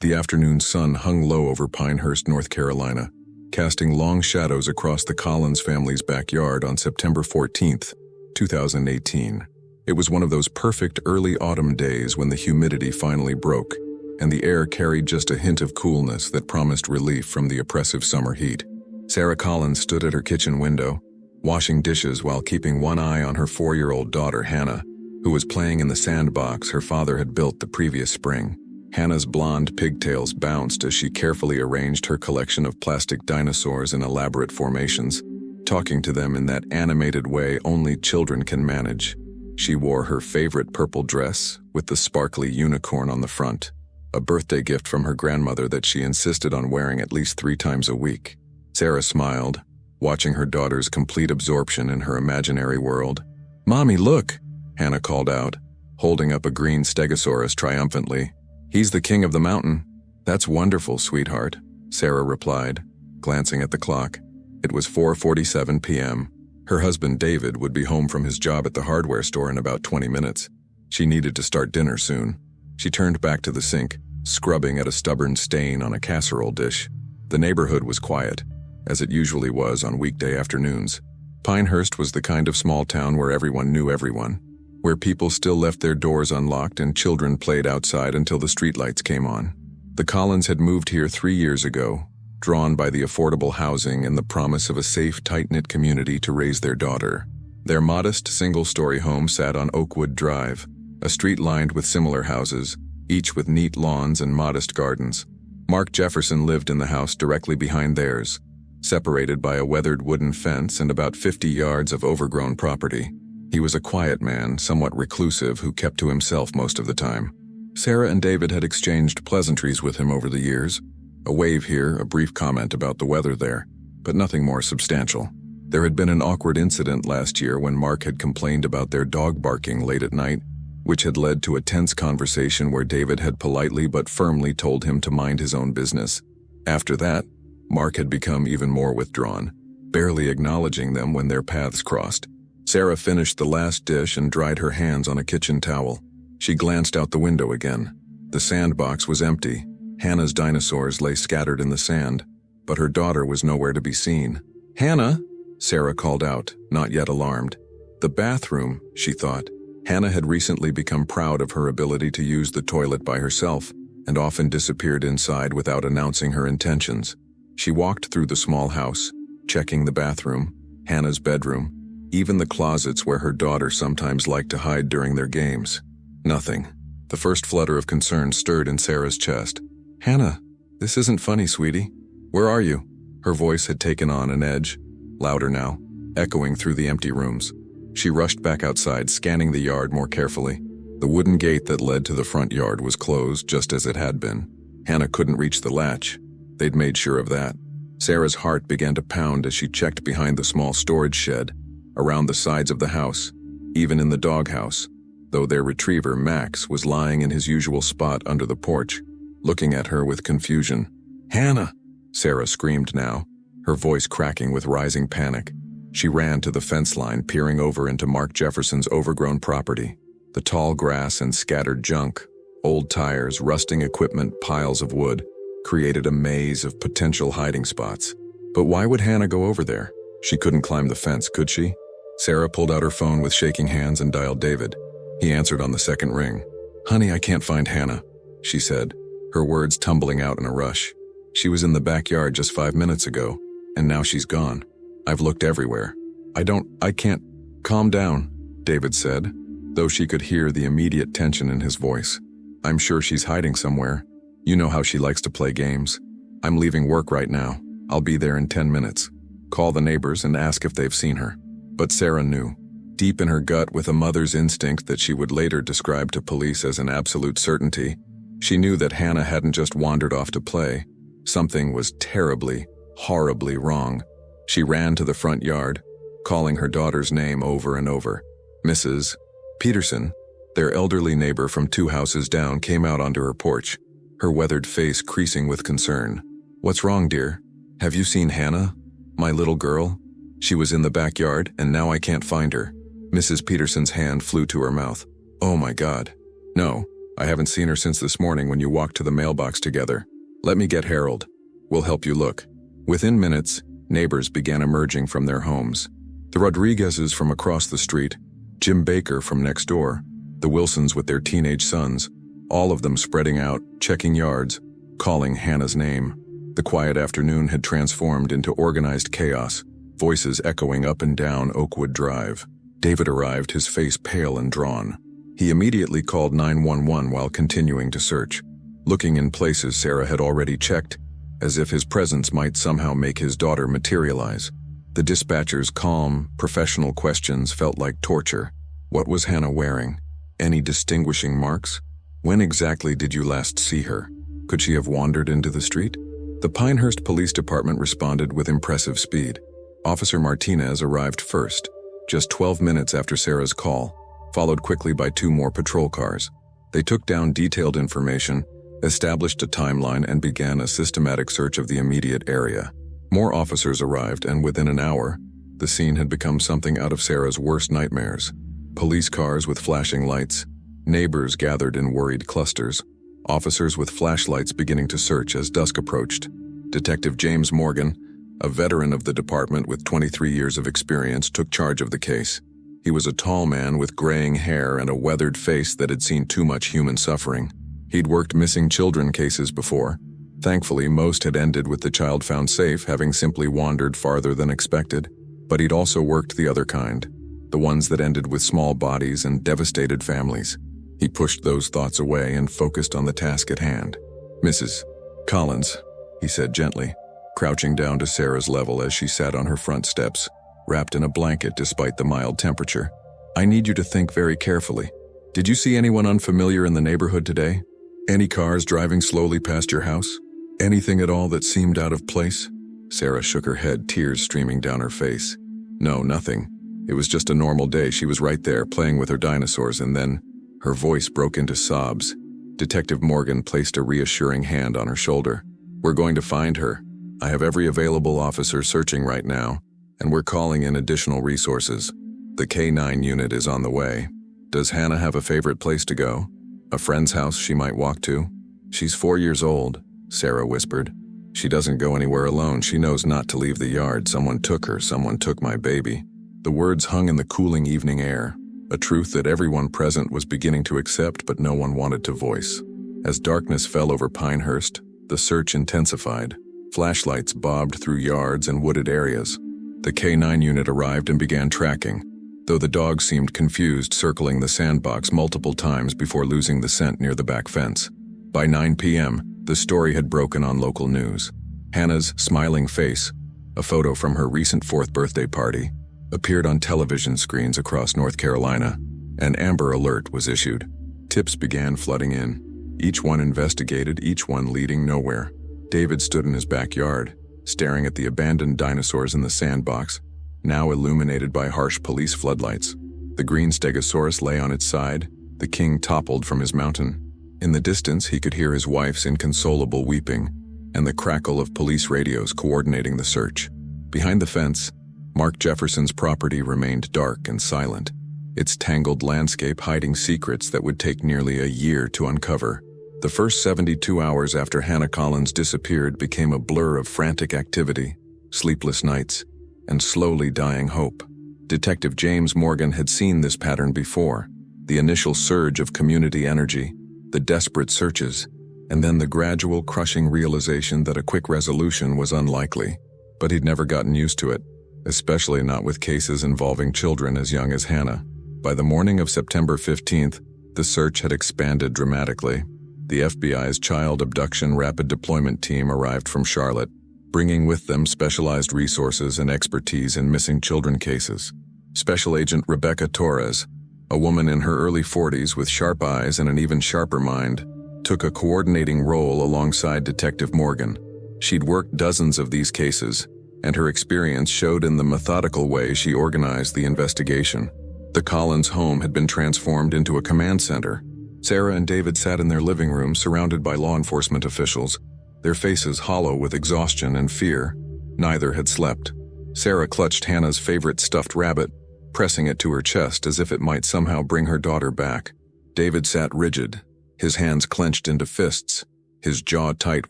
The afternoon sun hung low over Pinehurst, North Carolina, casting long shadows across the Collins family's backyard on September 14th, 2018. It was one of those perfect early autumn days when the humidity finally broke, and the air carried just a hint of coolness that promised relief from the oppressive summer heat. Sarah Collins stood at her kitchen window, washing dishes while keeping one eye on her 4-year-old daughter, Hannah, who was playing in the sandbox her father had built the previous spring. Hannah's blonde pigtails bounced as she carefully arranged her collection of plastic dinosaurs in elaborate formations, talking to them in that animated way only children can manage. She wore her favorite purple dress with the sparkly unicorn on the front, a birthday gift from her grandmother that she insisted on wearing at least 3 times a week. Sarah smiled, watching her daughter's complete absorption in her imaginary world. "Mommy, look!" Hannah called out, holding up a green stegosaurus triumphantly. "He's the king of the mountain." "That's wonderful, sweetheart," Sarah replied, glancing at the clock. It was 4:47 p.m. Her husband, David, would be home from his job at the hardware store in about 20 minutes. She needed to start dinner soon. She turned back to the sink, scrubbing at a stubborn stain on a casserole dish. The neighborhood was quiet, as it usually was on weekday afternoons. Pinehurst was the kind of small town where everyone knew everyone, where people still left their doors unlocked and children played outside until the streetlights came on. The Collins had moved here 3 years ago, drawn by the affordable housing and the promise of a safe, tight-knit community to raise their daughter. Their modest, single-story home sat on Oakwood Drive, a street lined with similar houses, each with neat lawns and modest gardens. Mark Jefferson lived in the house directly behind theirs, separated by a weathered wooden fence and about 50 yards of overgrown property. He was a quiet man, somewhat reclusive, who kept to himself most of the time. Sarah and David had exchanged pleasantries with him over the years. A wave here, a brief comment about the weather there, but nothing more substantial. There had been an awkward incident last year when Mark had complained about their dog barking late at night, which had led to a tense conversation where David had politely but firmly told him to mind his own business. After that, Mark had become even more withdrawn, barely acknowledging them when their paths crossed. Sarah finished the last dish and dried her hands on a kitchen towel. She glanced out the window again. The sandbox was empty. Hannah's dinosaurs lay scattered in the sand, but her daughter was nowhere to be seen. "Hannah!" Sarah called out, not yet alarmed. The bathroom, she thought. Hannah had recently become proud of her ability to use the toilet by herself, and often disappeared inside without announcing her intentions. She walked through the small house, checking the bathroom, Hannah's bedroom, even the closets where her daughter sometimes liked to hide during their games. Nothing. The first flutter of concern stirred in Sarah's chest. "Hannah, this isn't funny, sweetie. Where are you?" Her voice had taken on an edge, louder now, echoing through the empty rooms. She rushed back outside, scanning the yard more carefully. The wooden gate that led to the front yard was closed just as it had been. Hannah couldn't reach the latch. They'd made sure of that. Sarah's heart began to pound as she checked behind the small storage shed, around the sides of the house, even in the doghouse, though their retriever, Max, was lying in his usual spot under the porch, looking at her with confusion. "Hannah!" Sarah screamed now, her voice cracking with rising panic. She ran to the fence line, peering over into Mark Jefferson's overgrown property. The tall grass and scattered junk, old tires, rusting equipment, piles of wood, created a maze of potential hiding spots. But why would Hannah go over there? She couldn't climb the fence, could she? Sarah pulled out her phone with shaking hands and dialed David. He answered on the second ring. "Honey, I can't find Hannah," she said, her words tumbling out in a rush. "She was in the backyard just 5 minutes ago, and now she's gone. I've looked everywhere. I can't." "Calm down," David said, though she could hear the immediate tension in his voice. "I'm sure she's hiding somewhere. You know how she likes to play games. I'm leaving work right now. I'll be there in 10 minutes. Call the neighbors and ask if they've seen her." But Sarah knew, deep in her gut with a mother's instinct that she would later describe to police as an absolute certainty, she knew that Hannah hadn't just wandered off to play. Something was terribly, horribly wrong. She ran to the front yard, calling her daughter's name over and over. Mrs. Peterson, their elderly neighbor from 2 houses down, came out onto her porch, her weathered face creasing with concern. "What's wrong, dear? Have you seen Hannah? My little girl? She was in the backyard, and now I can't find her." Mrs. Peterson's hand flew to her mouth. "Oh my God. No, I haven't seen her since this morning when you walked to the mailbox together. Let me get Harold. We'll help you look." Within minutes, neighbors began emerging from their homes. The Rodriguezes from across the street, Jim Baker from next door, the Wilsons with their teenage sons, all of them spreading out, checking yards, calling Hannah's name. The quiet afternoon had transformed into organized chaos, voices echoing up and down Oakwood Drive. David arrived, his face pale and drawn. He immediately called 911 while continuing to search, looking in places Sarah had already checked, as if his presence might somehow make his daughter materialize. The dispatcher's calm, professional questions felt like torture. What was Hannah wearing? Any distinguishing marks? When exactly did you last see her? Could she have wandered into the street? The Pinehurst Police Department responded with impressive speed. Officer Martinez arrived first, just 12 minutes after Sarah's call, followed quickly by 2 more patrol cars. They took down detailed information, established a timeline, and began a systematic search of the immediate area. More officers arrived, and within an hour, the scene had become something out of Sarah's worst nightmares. Police cars with flashing lights, neighbors gathered in worried clusters, officers with flashlights beginning to search as dusk approached. Detective James Morgan, a veteran of the department with 23 years of experience, took charge of the case. He was a tall man with graying hair and a weathered face that had seen too much human suffering. He'd worked missing children cases before. Thankfully, most had ended with the child found safe, having simply wandered farther than expected. But he'd also worked the other kind, the ones that ended with small bodies and devastated families. He pushed those thoughts away and focused on the task at hand. "Mrs. Collins," he said gently, crouching down to Sarah's level as she sat on her front steps, wrapped in a blanket despite the mild temperature. "I need you to think very carefully. Did you see anyone unfamiliar in the neighborhood today? Any cars driving slowly past your house? Anything at all that seemed out of place?" Sarah shook her head, tears streaming down her face. "No, nothing. It was just a normal day. She was right there, playing with her dinosaurs," and then her voice broke into sobs. Detective Morgan placed a reassuring hand on her shoulder. "We're going to find her. I have every available officer searching right now, and we're calling in additional resources. The K9 unit is on the way. Does Hannah have a favorite place to go? A friend's house she might walk to?" "She's 4 years old," Sarah whispered. "She doesn't go anywhere alone. She knows not to leave the yard. Someone took her. Someone took my baby." The words hung in the cooling evening air, a truth that everyone present was beginning to accept but no one wanted to voice. As darkness fell over Pinehurst, the search intensified. Flashlights bobbed through yards and wooded areas. The K9 unit arrived and began tracking, though the dog seemed confused, circling the sandbox multiple times before losing the scent near the back fence. By 9 p.m., the story had broken on local news. Hannah's smiling face, a photo from her recent 4th birthday party, appeared on television screens across North Carolina. An Amber Alert was issued. Tips began flooding in, each one investigated, each one leading nowhere. David stood in his backyard, staring at the abandoned dinosaurs in the sandbox, now illuminated by harsh police floodlights. The green stegosaurus lay on its side, the king toppled from his mountain. In the distance, he could hear his wife's inconsolable weeping and the crackle of police radios coordinating the search. Behind the fence, Mark Jefferson's property remained dark and silent, its tangled landscape hiding secrets that would take nearly a year to uncover. The first 72 hours after Hannah Collins disappeared became a blur of frantic activity, sleepless nights, and slowly dying hope. Detective James Morgan had seen this pattern before: the initial surge of community energy, the desperate searches, and then the gradual crushing realization that a quick resolution was unlikely. But he'd never gotten used to it, especially not with cases involving children as young as Hannah. By the morning of September 15th, the search had expanded dramatically. The FBI's Child Abduction Rapid Deployment Team arrived from Charlotte, bringing with them specialized resources and expertise in missing children cases. Special Agent Rebecca Torres, a woman in her early 40s with sharp eyes and an even sharper mind, took a coordinating role alongside Detective Morgan. She'd worked dozens of these cases, and her experience showed in the methodical way she organized the investigation. The Collins home had been transformed into a command center. Sarah and David sat in their living room surrounded by law enforcement officials, their faces hollow with exhaustion and fear. Neither had slept. Sarah clutched Hannah's favorite stuffed rabbit, pressing it to her chest as if it might somehow bring her daughter back. David sat rigid, his hands clenched into fists, his jaw tight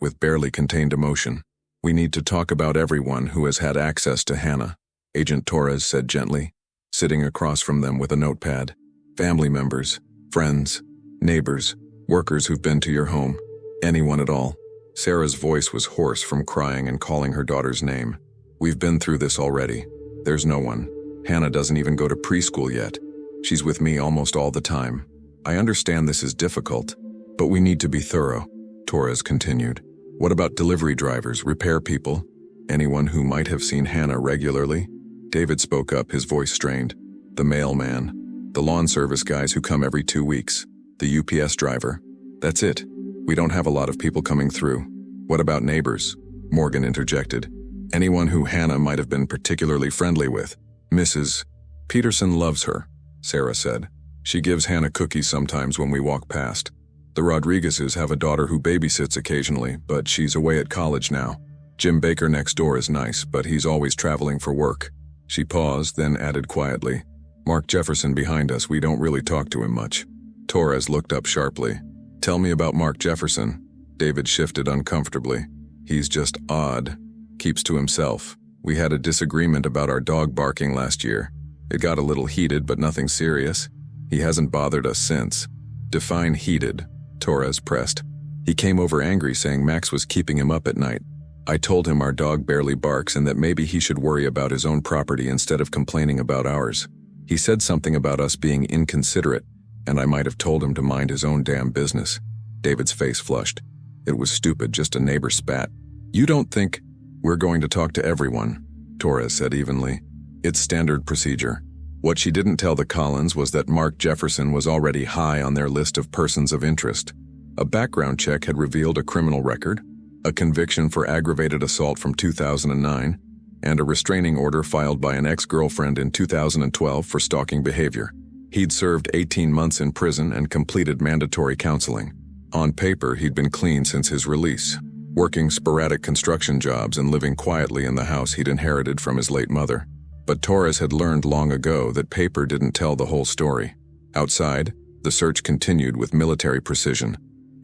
with barely contained emotion. "We need to talk about everyone who has had access to Hannah," Agent Torres said gently, sitting across from them with a notepad. "Family members, friends, neighbors, workers who've been to your home, anyone at all." Sarah's voice was hoarse from crying and calling her daughter's name. "We've been through this already. There's no one. Hannah doesn't even go to preschool yet. She's with me almost all the time. I understand this is difficult, but we need to be thorough," Torres continued. "What about delivery drivers, repair people? Anyone who might have seen Hannah regularly?" David spoke up, his voice strained. "The mailman, the lawn service guys who come every 2 weeks, the UPS driver. That's it. We don't have a lot of people coming through." "What about neighbors?" Morgan interjected. "Anyone who Hannah might have been particularly friendly with?" "Mrs. Peterson loves her," Sarah said. "She gives Hannah cookies sometimes when we walk past. The Rodriguezes have a daughter who babysits occasionally, but she's away at college now. Jim Baker next door is nice, but he's always traveling for work." She paused, then added quietly, "Mark Jefferson behind us, we don't really talk to him much." Torres looked up sharply. "Tell me about Mark Jefferson." David shifted uncomfortably. "He's just odd. Keeps to himself. We had a disagreement about our dog barking last year. It got a little heated, but nothing serious. He hasn't bothered us since." "Define heated," Torres pressed. "He came over angry, saying Max was keeping him up at night. I told him our dog barely barks and that maybe he should worry about his own property instead of complaining about ours. He said something about us being inconsiderate, and I might have told him to mind his own damn business." David's face flushed. "It was stupid, just a neighbor spat." "You don't think—" "We're going to talk to everyone," Torres said evenly. "It's standard procedure." What she didn't tell the Collins was that Mark Jefferson was already high on their list of persons of interest. A background check had revealed a criminal record, a conviction for aggravated assault from 2009, and a restraining order filed by an ex-girlfriend in 2012 for stalking behavior. He'd served 18 months in prison and completed mandatory counseling. On paper, he'd been clean since his release, working sporadic construction jobs and living quietly in the house he'd inherited from his late mother. But Torres had learned long ago that paper didn't tell the whole story. Outside, the search continued with military precision.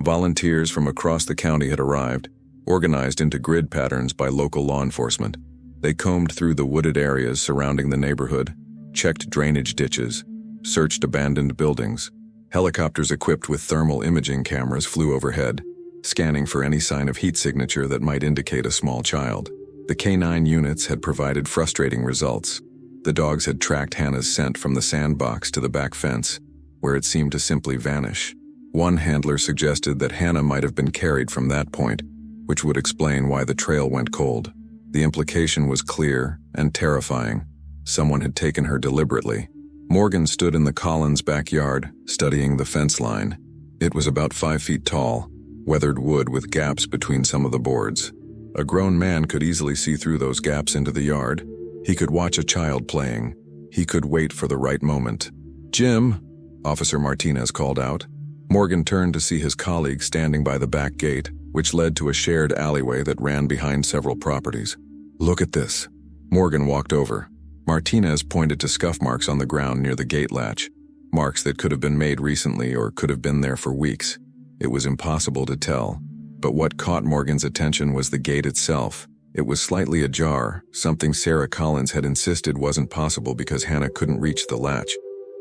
Volunteers from across the county had arrived, organized into grid patterns by local law enforcement. They combed through the wooded areas surrounding the neighborhood, checked drainage ditches, searched abandoned buildings. Helicopters equipped with thermal imaging cameras flew overhead, scanning for any sign of heat signature that might indicate a small child. The K9 units had provided frustrating results. The dogs had tracked Hannah's scent from the sandbox to the back fence, where it seemed to simply vanish. One handler suggested that Hannah might have been carried from that point, which would explain why the trail went cold. The implication was clear and terrifying. Someone had taken her deliberately. Morgan stood in the Collins' backyard, studying the fence line. It was about 5 feet tall, weathered wood with gaps between some of the boards. A grown man could easily see through those gaps into the yard. He could watch a child playing. He could wait for the right moment. "Jim," Officer Martinez called out. Morgan turned to see his colleague standing by the back gate, which led to a shared alleyway that ran behind several properties. "Look at this." Morgan walked over. Martinez pointed to scuff marks on the ground near the gate latch, marks that could have been made recently or could have been there for weeks. It was impossible to tell. But what caught Morgan's attention was the gate itself. It was slightly ajar, something Sarah Collins had insisted wasn't possible because Hannah couldn't reach the latch.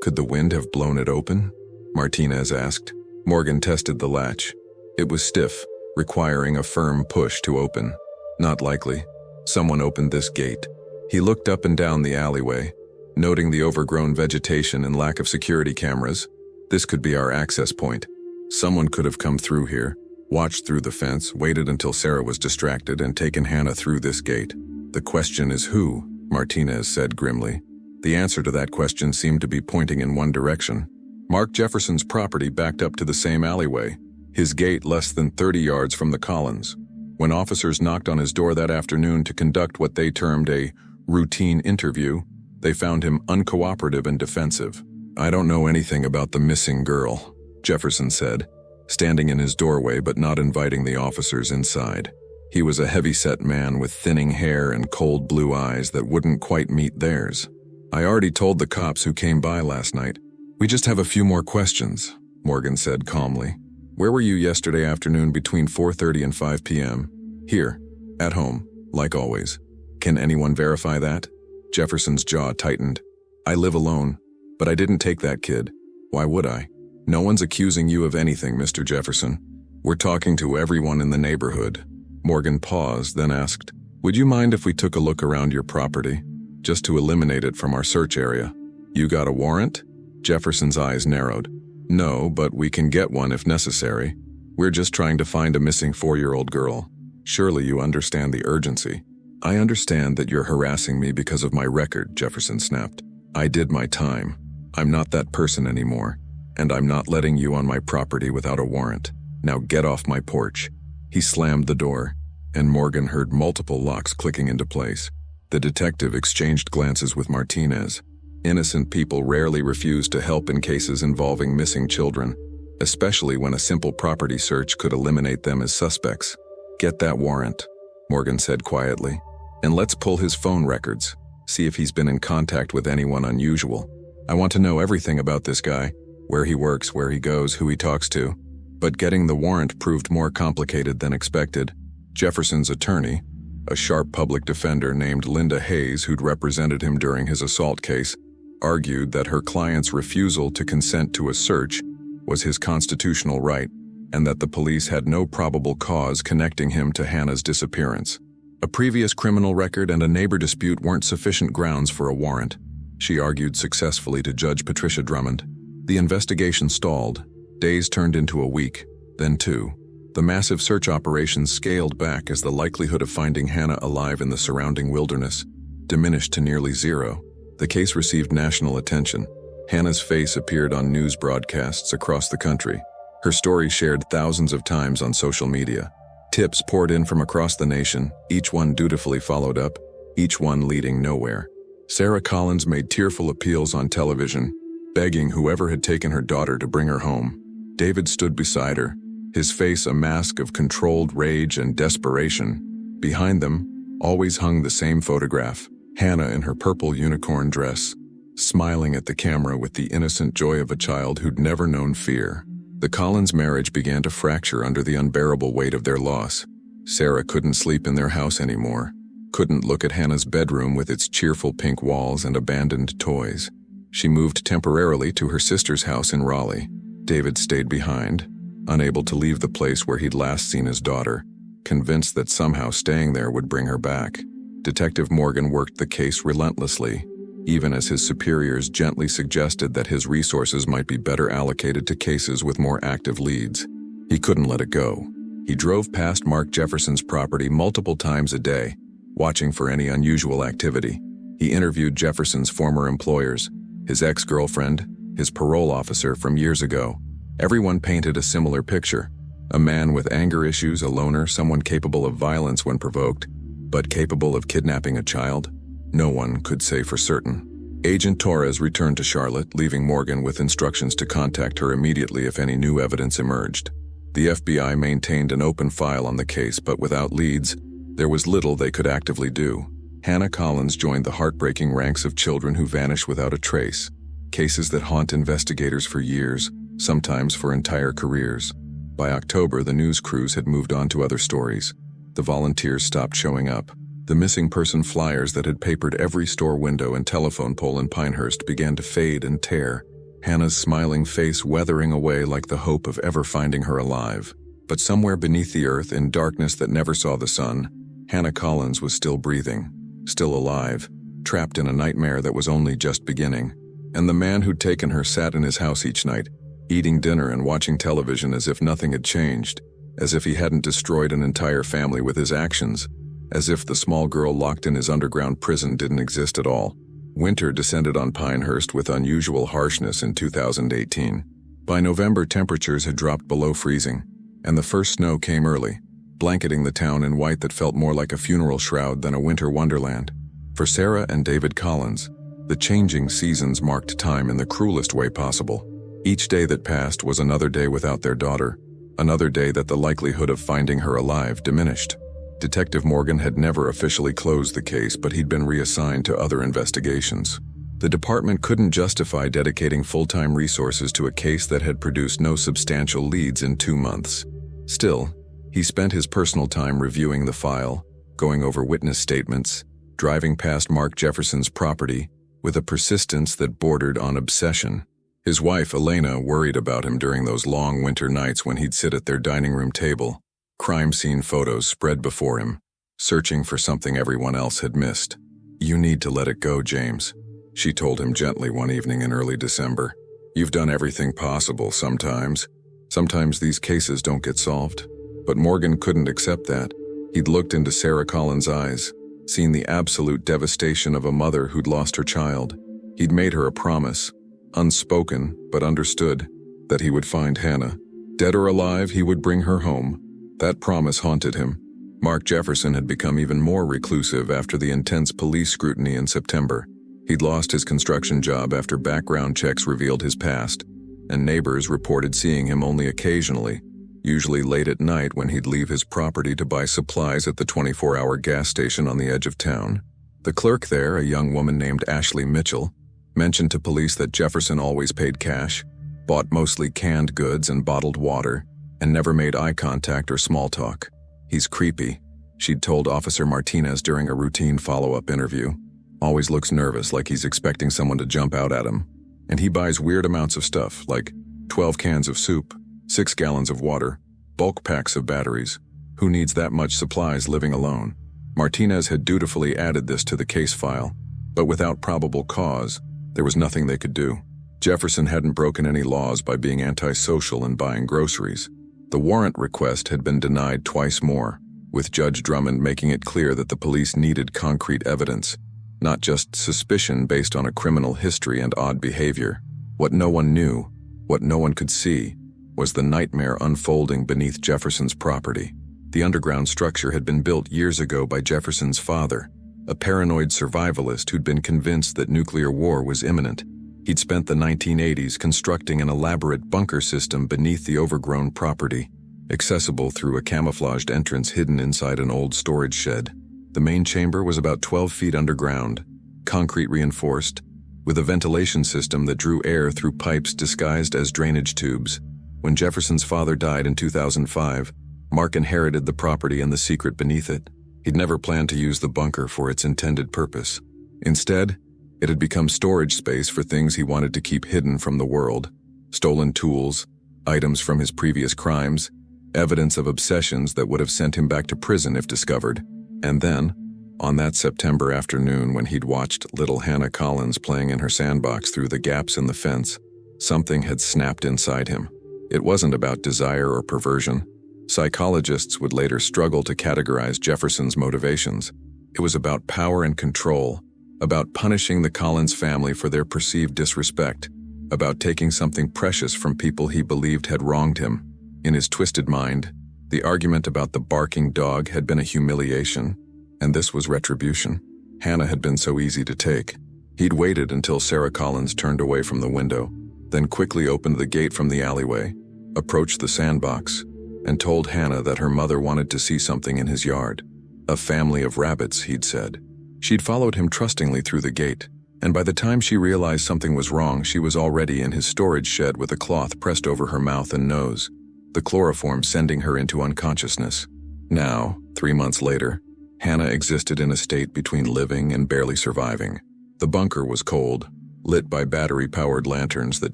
Could the wind have blown it open? Martinez asked. Morgan tested the latch. It was stiff, requiring a firm push to open. Not likely. Someone opened this gate. He looked up and down the alleyway, noting the overgrown vegetation and lack of security cameras. This could be our access point. Someone could have come through here, watched through the fence, waited until Sarah was distracted, and taken Hannah through this gate. The question is who, Martinez said grimly. The answer to that question seemed to be pointing in one direction. Mark Jefferson's property backed up to the same alleyway, his gate less than 30 yards from the Collins. When officers knocked on his door that afternoon to conduct what they termed a routine interview, they found him uncooperative and defensive. "I don't know anything about the missing girl," Jefferson said, standing in his doorway but not inviting the officers inside. He was a heavy-set man with thinning hair and cold blue eyes that wouldn't quite meet theirs. "I already told the cops who came by last night. We just have a few more questions," Morgan said calmly. Where were you yesterday afternoon between 4:30 and 5 p.m.? Here, at home, like always. Can anyone verify that? Jefferson's jaw tightened. I live alone, but I didn't take that kid. Why would I? No one's accusing you of anything, Mr. Jefferson. We're talking to everyone in the neighborhood. Morgan paused, then asked, would you mind if we took a look around your property, just to eliminate it from our search area? You got a warrant? Jefferson's eyes narrowed. No, but we can get one if necessary. We're just trying to find a missing 4-year-old girl. Surely you understand the urgency. I understand that you're harassing me because of my record, Jefferson snapped. I did my time. I'm not that person anymore, and I'm not letting you on my property without a warrant. Now get off my porch. He slammed the door, and Morgan heard multiple locks clicking into place. The detective exchanged glances with Martinez. Innocent people rarely refuse to help in cases involving missing children, especially when a simple property search could eliminate them as suspects. Get that warrant, Morgan said quietly, and let's pull his phone records, see if he's been in contact with anyone unusual. I want to know everything about this guy, where he works, where he goes, who he talks to. But getting the warrant proved more complicated than expected. Jefferson's attorney, a sharp public defender named Linda Hayes who'd represented him during his assault case, argued that her client's refusal to consent to a search was his constitutional right, and that the police had no probable cause connecting him to Hannah's disappearance. A previous criminal record and a neighbor dispute weren't sufficient grounds for a warrant, she argued successfully to Judge Patricia Drummond. The investigation stalled. Days turned into a week, then 2. The massive search operations scaled back as the likelihood of finding Hannah alive in the surrounding wilderness diminished to nearly 0. The case received national attention. Hannah's face appeared on news broadcasts across the country. Her story shared thousands of times on social media. Tips poured in from across the nation, each one dutifully followed up, each one leading nowhere. Sarah Collins made tearful appeals on television, begging whoever had taken her daughter to bring her home. David stood beside her, his face a mask of controlled rage and desperation. Behind them, always hung the same photograph, Hannah in her purple unicorn dress, smiling at the camera with the innocent joy of a child who'd never known fear. The Collins marriage began to fracture under the unbearable weight of their loss. Sarah couldn't sleep in their house anymore, couldn't look at Hannah's bedroom with its cheerful pink walls and abandoned toys. She moved temporarily to her sister's house in Raleigh. David stayed behind, unable to leave the place where he'd last seen his daughter, convinced that somehow staying there would bring her back. Detective Morgan worked the case relentlessly, even as his superiors gently suggested that his resources might be better allocated to cases with more active leads. He couldn't let it go. He drove past Mark Jefferson's property multiple times a day, watching for any unusual activity. He interviewed Jefferson's former employers, his ex-girlfriend, his parole officer from years ago. Everyone painted a similar picture. A man with anger issues, a loner, someone capable of violence when provoked, but capable of kidnapping a child? No one could say for certain. Agent Torres returned to Charlotte, leaving Morgan with instructions to contact her immediately if any new evidence emerged. The FBI maintained an open file on the case, but without leads, there was little they could actively do. Hannah Collins joined the heartbreaking ranks of children who vanish without a trace. Cases that haunt investigators for years, sometimes for entire careers. By October, the news crews had moved on to other stories. The volunteers stopped showing up. The missing person flyers that had papered every store window and telephone pole in Pinehurst began to fade and tear, Hannah's smiling face weathering away like the hope of ever finding her alive. But somewhere beneath the earth, in darkness that never saw the sun, Hannah Collins was still breathing, still alive, trapped in a nightmare that was only just beginning. And the man who'd taken her sat in his house each night, eating dinner and watching television as if nothing had changed, as if he hadn't destroyed an entire family with his actions, as if the small girl locked in his underground prison didn't exist at all. Winter descended on Pinehurst with unusual harshness in 2018. By November, temperatures had dropped below freezing, and the first snow came early, blanketing the town in white that felt more like a funeral shroud than a winter wonderland. For Sarah and David Collins, the changing seasons marked time in the cruelest way possible. Each day that passed was another day without their daughter, another day that the likelihood of finding her alive diminished. Detective Morgan had never officially closed the case, but he'd been reassigned to other investigations. The department couldn't justify dedicating full-time resources to a case that had produced no substantial leads in 2 months. Still, he spent his personal time reviewing the file, going over witness statements, driving past Mark Jefferson's property with a persistence that bordered on obsession. His wife, Elena, worried about him during those long winter nights when he'd sit at their dining room table, crime scene photos spread before him, searching for something everyone else had missed. "You need to let it go, James," she told him gently one evening in early December. "You've done everything possible sometimes. Sometimes these cases don't get solved." But Morgan couldn't accept that. He'd looked into Sarah Collins' eyes, seen the absolute devastation of a mother who'd lost her child. He'd made her a promise, unspoken but understood, that he would find Hannah. Dead or alive, he would bring her home. That promise haunted him. Mark Jefferson had become even more reclusive after the intense police scrutiny in September. He'd lost his construction job after background checks revealed his past, and neighbors reported seeing him only occasionally, usually late at night when he'd leave his property to buy supplies at the 24-hour gas station on the edge of town. The clerk there, a young woman named Ashley Mitchell, mentioned to police that Jefferson always paid cash, bought mostly canned goods and bottled water, and never made eye contact or small talk. "He's creepy," she'd told Officer Martinez during a routine follow-up interview. "Always looks nervous, like he's expecting someone to jump out at him. And he buys weird amounts of stuff, like 12 cans of soup, 6 gallons of water, bulk packs of batteries. Who needs that much supplies living alone?" Martinez had dutifully added this to the case file, but without probable cause, there was nothing they could do. Jefferson hadn't broken any laws by being antisocial and buying groceries. The warrant request had been denied twice more, with Judge Drummond making it clear that the police needed concrete evidence, not just suspicion based on a criminal history and odd behavior. What no one knew, what no one could see, was the nightmare unfolding beneath Jefferson's property. The underground structure had been built years ago by Jefferson's father, a paranoid survivalist who'd been convinced that nuclear war was imminent. He'd spent the 1980s constructing an elaborate bunker system beneath the overgrown property, accessible through a camouflaged entrance hidden inside an old storage shed. The main chamber was about 12 feet underground, concrete reinforced, with a ventilation system that drew air through pipes disguised as drainage tubes. When Jefferson's father died in 2005, Mark inherited the property and the secret beneath it. He'd never planned to use the bunker for its intended purpose. Instead, it had become storage space for things he wanted to keep hidden from the world: stolen tools, items from his previous crimes, evidence of obsessions that would have sent him back to prison if discovered. And then, on that September afternoon when he'd watched little Hannah Collins playing in her sandbox through the gaps in the fence, something had snapped inside him. It wasn't about desire or perversion. Psychologists would later struggle to categorize Jefferson's motivations. It was about power and control, about punishing the Collins family for their perceived disrespect, about taking something precious from people he believed had wronged him. In his twisted mind, the argument about the barking dog had been a humiliation, and this was retribution. Hannah had been so easy to take. He'd waited until Sarah Collins turned away from the window, then quickly opened the gate from the alleyway, approached the sandbox, and told Hannah that her mother wanted to see something in his yard. "A family of rabbits," he'd said. She'd followed him trustingly through the gate, and by the time she realized something was wrong, she was already in his storage shed with a cloth pressed over her mouth and nose, the chloroform sending her into unconsciousness. Now, 3 months later, Hannah existed in a state between living and barely surviving. The bunker was cold, lit by battery-powered lanterns that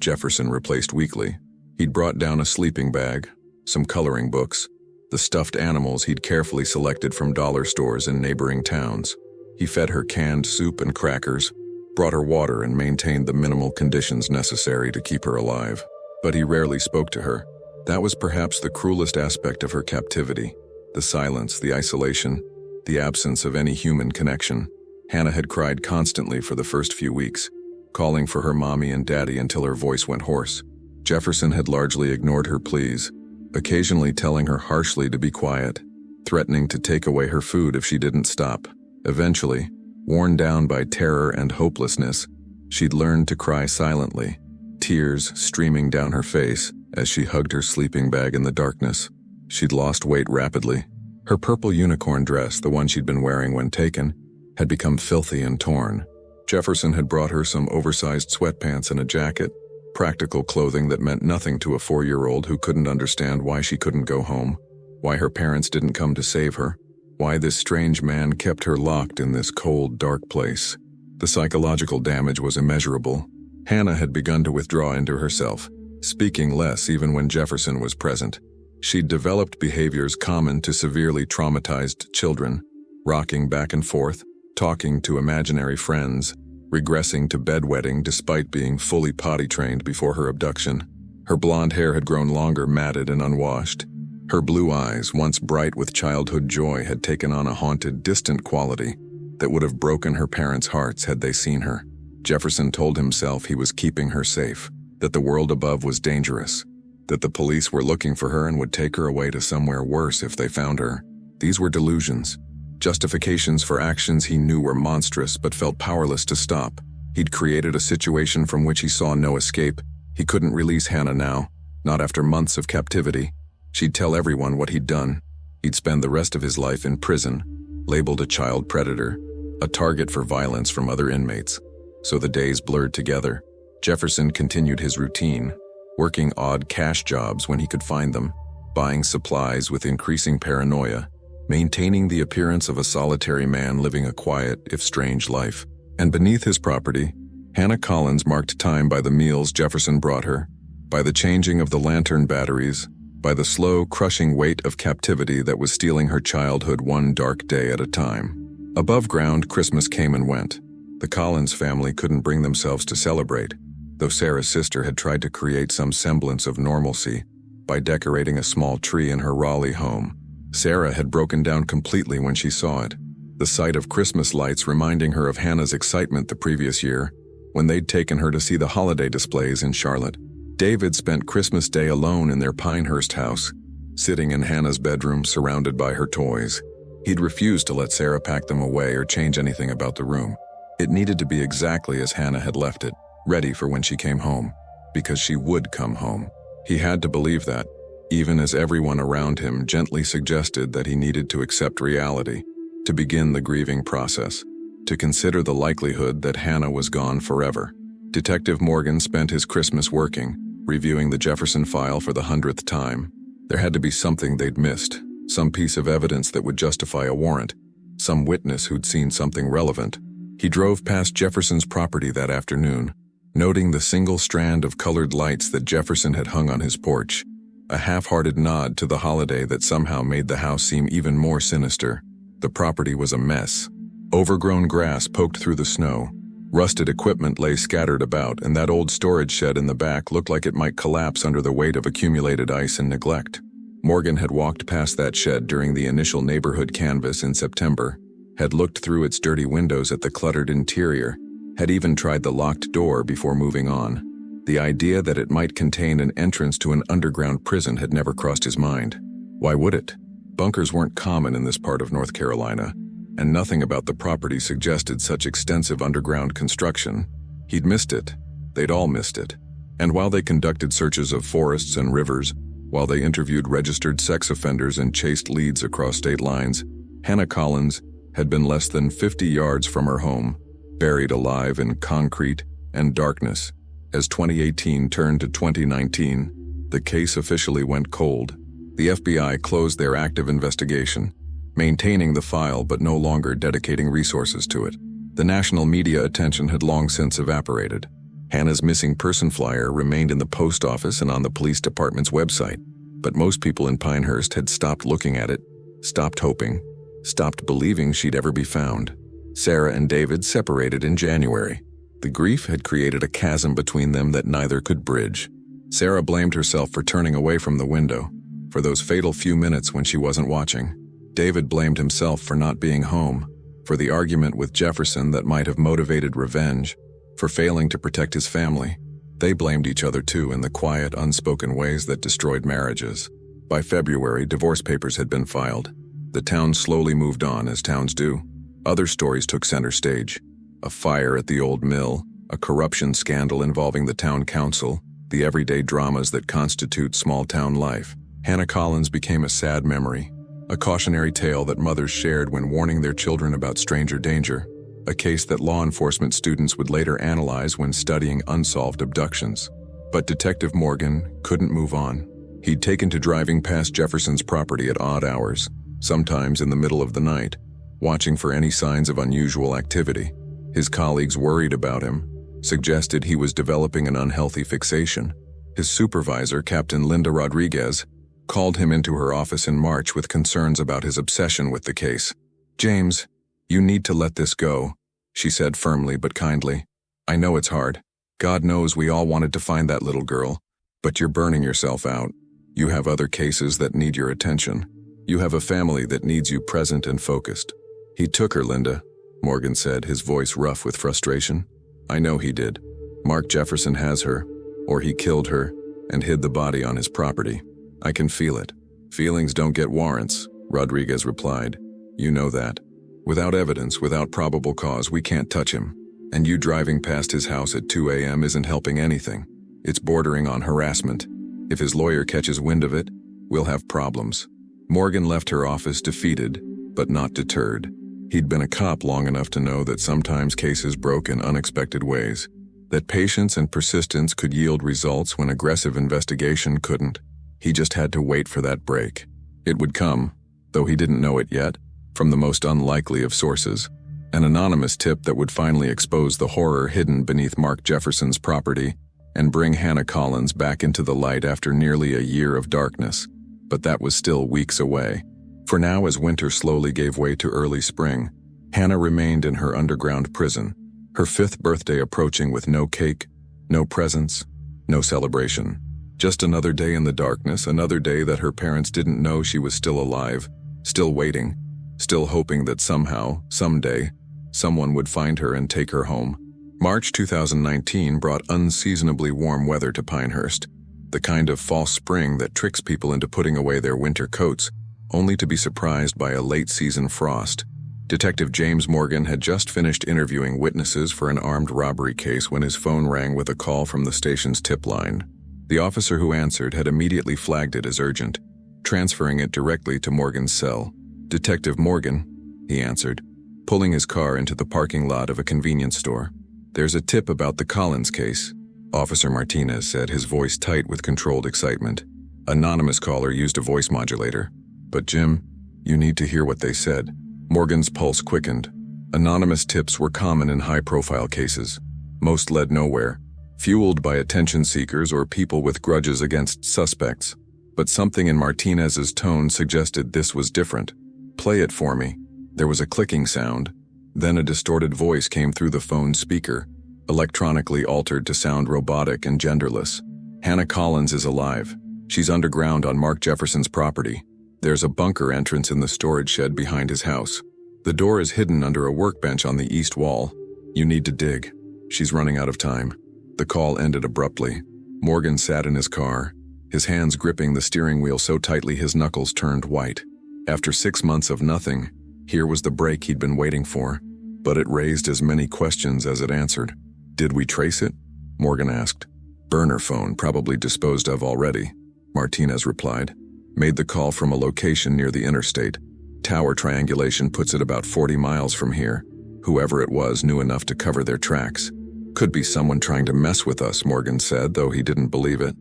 Jefferson replaced weekly. He'd brought down a sleeping bag, some coloring books, the stuffed animals he'd carefully selected from dollar stores in neighboring towns. He fed her canned soup and crackers, brought her water, and maintained the minimal conditions necessary to keep her alive. But he rarely spoke to her. That was perhaps the cruelest aspect of her captivity: the silence, the isolation, the absence of any human connection. Hannah had cried constantly for the first few weeks, calling for her mommy and daddy until her voice went hoarse. Jefferson had largely ignored her pleas, occasionally telling her harshly to be quiet, threatening to take away her food if she didn't stop. Eventually, worn down by terror and hopelessness, she'd learned to cry silently, tears streaming down her face as she hugged her sleeping bag in the darkness. She'd lost weight rapidly. Her purple unicorn dress, the one she'd been wearing when taken, had become filthy and torn. Jefferson had brought her some oversized sweatpants and a jacket, practical clothing that meant nothing to a 4-year-old who couldn't understand why she couldn't go home, why her parents didn't come to save her, why this strange man kept her locked in this cold, dark place. The psychological damage was immeasurable. Hannah had begun to withdraw into herself, speaking less even when Jefferson was present. She'd developed behaviors common to severely traumatized children, rocking back and forth, talking to imaginary friends, regressing to bedwetting despite being fully potty-trained before her abduction. Her blonde hair had grown longer, matted and unwashed. Her blue eyes, once bright with childhood joy, had taken on a haunted, distant quality that would have broken her parents' hearts had they seen her. Jefferson told himself he was keeping her safe, that the world above was dangerous, that the police were looking for her and would take her away to somewhere worse if they found her. These were delusions, justifications for actions he knew were monstrous but felt powerless to stop. He'd created a situation from which he saw no escape. He couldn't release Hannah now, not after months of captivity. She'd tell everyone what he'd done. He'd spend the rest of his life in prison, labeled a child predator, a target for violence from other inmates. So the days blurred together. Jefferson continued his routine, working odd cash jobs when he could find them, buying supplies with increasing paranoia, maintaining the appearance of a solitary man living a quiet, if strange, life. And beneath his property, Hannah Collins marked time by the meals Jefferson brought her, by the changing of the lantern batteries, by the slow, crushing weight of captivity that was stealing her childhood one dark day at a time. Above ground, Christmas came and went. The Collins family couldn't bring themselves to celebrate, though Sarah's sister had tried to create some semblance of normalcy by decorating a small tree in her Raleigh home. Sarah had broken down completely when she saw it, the sight of Christmas lights reminding her of Hannah's excitement the previous year, when they'd taken her to see the holiday displays in Charlotte. David spent Christmas Day alone in their Pinehurst house, sitting in Hannah's bedroom surrounded by her toys. He'd refused to let Sarah pack them away or change anything about the room. It needed to be exactly as Hannah had left it, ready for when she came home, because she would come home. He had to believe that, even as everyone around him gently suggested that he needed to accept reality, to begin the grieving process, to consider the likelihood that Hannah was gone forever. Detective Morgan spent his Christmas working, reviewing the Jefferson file for the 100th time. There had to be something they'd missed, some piece of evidence that would justify a warrant, some witness who'd seen something relevant. He drove past Jefferson's property that afternoon, noting the single strand of colored lights that Jefferson had hung on his porch, a half-hearted nod to the holiday that somehow made the house seem even more sinister. The property was a mess. Overgrown grass poked through the snow. Rusted equipment lay scattered about, and that old storage shed in the back looked like it might collapse under the weight of accumulated ice and neglect. Morgan had walked past that shed during the initial neighborhood canvass in September, had looked through its dirty windows at the cluttered interior, had even tried the locked door before moving on. The idea that it might contain an entrance to an underground prison had never crossed his mind. Why would it? Bunkers weren't common in this part of North Carolina, and nothing about the property suggested such extensive underground construction. He'd missed it. They'd all missed it. And while they conducted searches of forests and rivers, while they interviewed registered sex offenders and chased leads across state lines, Hannah Collins had been less than 50 yards from her home, buried alive in concrete and darkness. As 2018 turned to 2019, the case officially went cold. The FBI closed their active investigation, maintaining the file but no longer dedicating resources to it. The national media attention had long since evaporated. Hannah's missing person flyer remained in the post office and on the police department's website, but most people in Pinehurst had stopped looking at it, stopped hoping, stopped believing she'd ever be found. Sarah and David separated in January. The grief had created a chasm between them that neither could bridge. Sarah blamed herself for turning away from the window, for those fatal few minutes when she wasn't watching. David blamed himself for not being home, for the argument with Jefferson that might have motivated revenge, for failing to protect his family. They blamed each other too in the quiet, unspoken ways that destroyed marriages. By February, divorce papers had been filed. The town slowly moved on, as towns do. Other stories took center stage. A fire at the old mill, a corruption scandal involving the town council, the everyday dramas that constitute small-town life. Hannah Collins became a sad memory, a cautionary tale that mothers shared when warning their children about stranger danger. a case that law enforcement students would later analyze when studying unsolved abductions. But Detective Morgan couldn't move on. He'd taken to driving past Jefferson's property at odd hours, sometimes in the middle of the night, watching for any signs of unusual activity. His colleagues worried about him, suggested he was developing an unhealthy fixation. His supervisor, Captain Linda Rodriguez, called him into her office in March with concerns about his obsession with the case. "James, you need to let this go," she said firmly but kindly. "I know it's hard. God knows we all wanted to find that little girl, but you're burning yourself out. You have other cases that need your attention. You have a family that needs you present and focused." "He took her, Linda," Morgan said, his voice rough with frustration. "I know he did. Mark Jefferson has her, or he killed her and hid the body on his property. I can feel it." "Feelings don't get warrants," Rodriguez replied. "You know that. Without evidence, without probable cause, we can't touch him. And you driving past his house at 2 a.m. isn't helping anything. It's bordering on harassment. If his lawyer catches wind of it, we'll have problems." Morgan left her office defeated, but not deterred. He'd been a cop long enough to know that sometimes cases broke in unexpected ways, that patience and persistence could yield results when aggressive investigation couldn't. He just had to wait for that break. It would come, though he didn't know it yet, from the most unlikely of sources. An anonymous tip that would finally expose the horror hidden beneath Mark Jefferson's property and bring Hannah Collins back into the light after nearly a year of darkness. But that was still weeks away. For now, as winter slowly gave way to early spring, Hannah remained in her underground prison, her 5th birthday approaching with no cake, no presents, no celebration. Just another day in the darkness, another day that her parents didn't know she was still alive, still waiting, still hoping that somehow, someday, someone would find her and take her home. March 2019 brought unseasonably warm weather to Pinehurst, the kind of false spring that tricks people into putting away their winter coats, only to be surprised by a late-season frost. Detective James Morgan had just finished interviewing witnesses for an armed robbery case when his phone rang with a call from the station's tip line. The officer who answered had immediately flagged it as urgent, transferring it directly to Morgan's cell. "Detective Morgan," he answered, pulling his car into the parking lot of a convenience store. "There's a tip about the Collins case," Officer Martinez said, his voice tight with controlled excitement. Anonymous caller used a voice modulator. "But Jim, you need to hear what they said." Morgan's pulse quickened. Anonymous tips were common in high-profile cases. Most led nowhere, fueled by attention seekers or people with grudges against suspects. But something in Martinez's tone suggested this was different. "Play it for me." There was a clicking sound. Then a distorted voice came through the phone's speaker, electronically altered to sound robotic and genderless. "Hannah Collins is alive. She's underground on Mark Jefferson's property. There's a bunker entrance in the storage shed behind his house. The door is hidden under a workbench on the east wall. You need to dig. She's running out of time." The call ended abruptly. Morgan sat in his car, his hands gripping the steering wheel so tightly his knuckles turned white. After 6 months of nothing, here was the break he'd been waiting for. But it raised as many questions as it answered. "Did we trace it?" Morgan asked. "Burner phone, probably disposed of already," Martinez replied. "Made the call from a location near the interstate. Tower triangulation puts it about 40 miles from here. Whoever it was knew enough to cover their tracks." "Could be someone trying to mess with us," Morgan said, though he didn't believe it.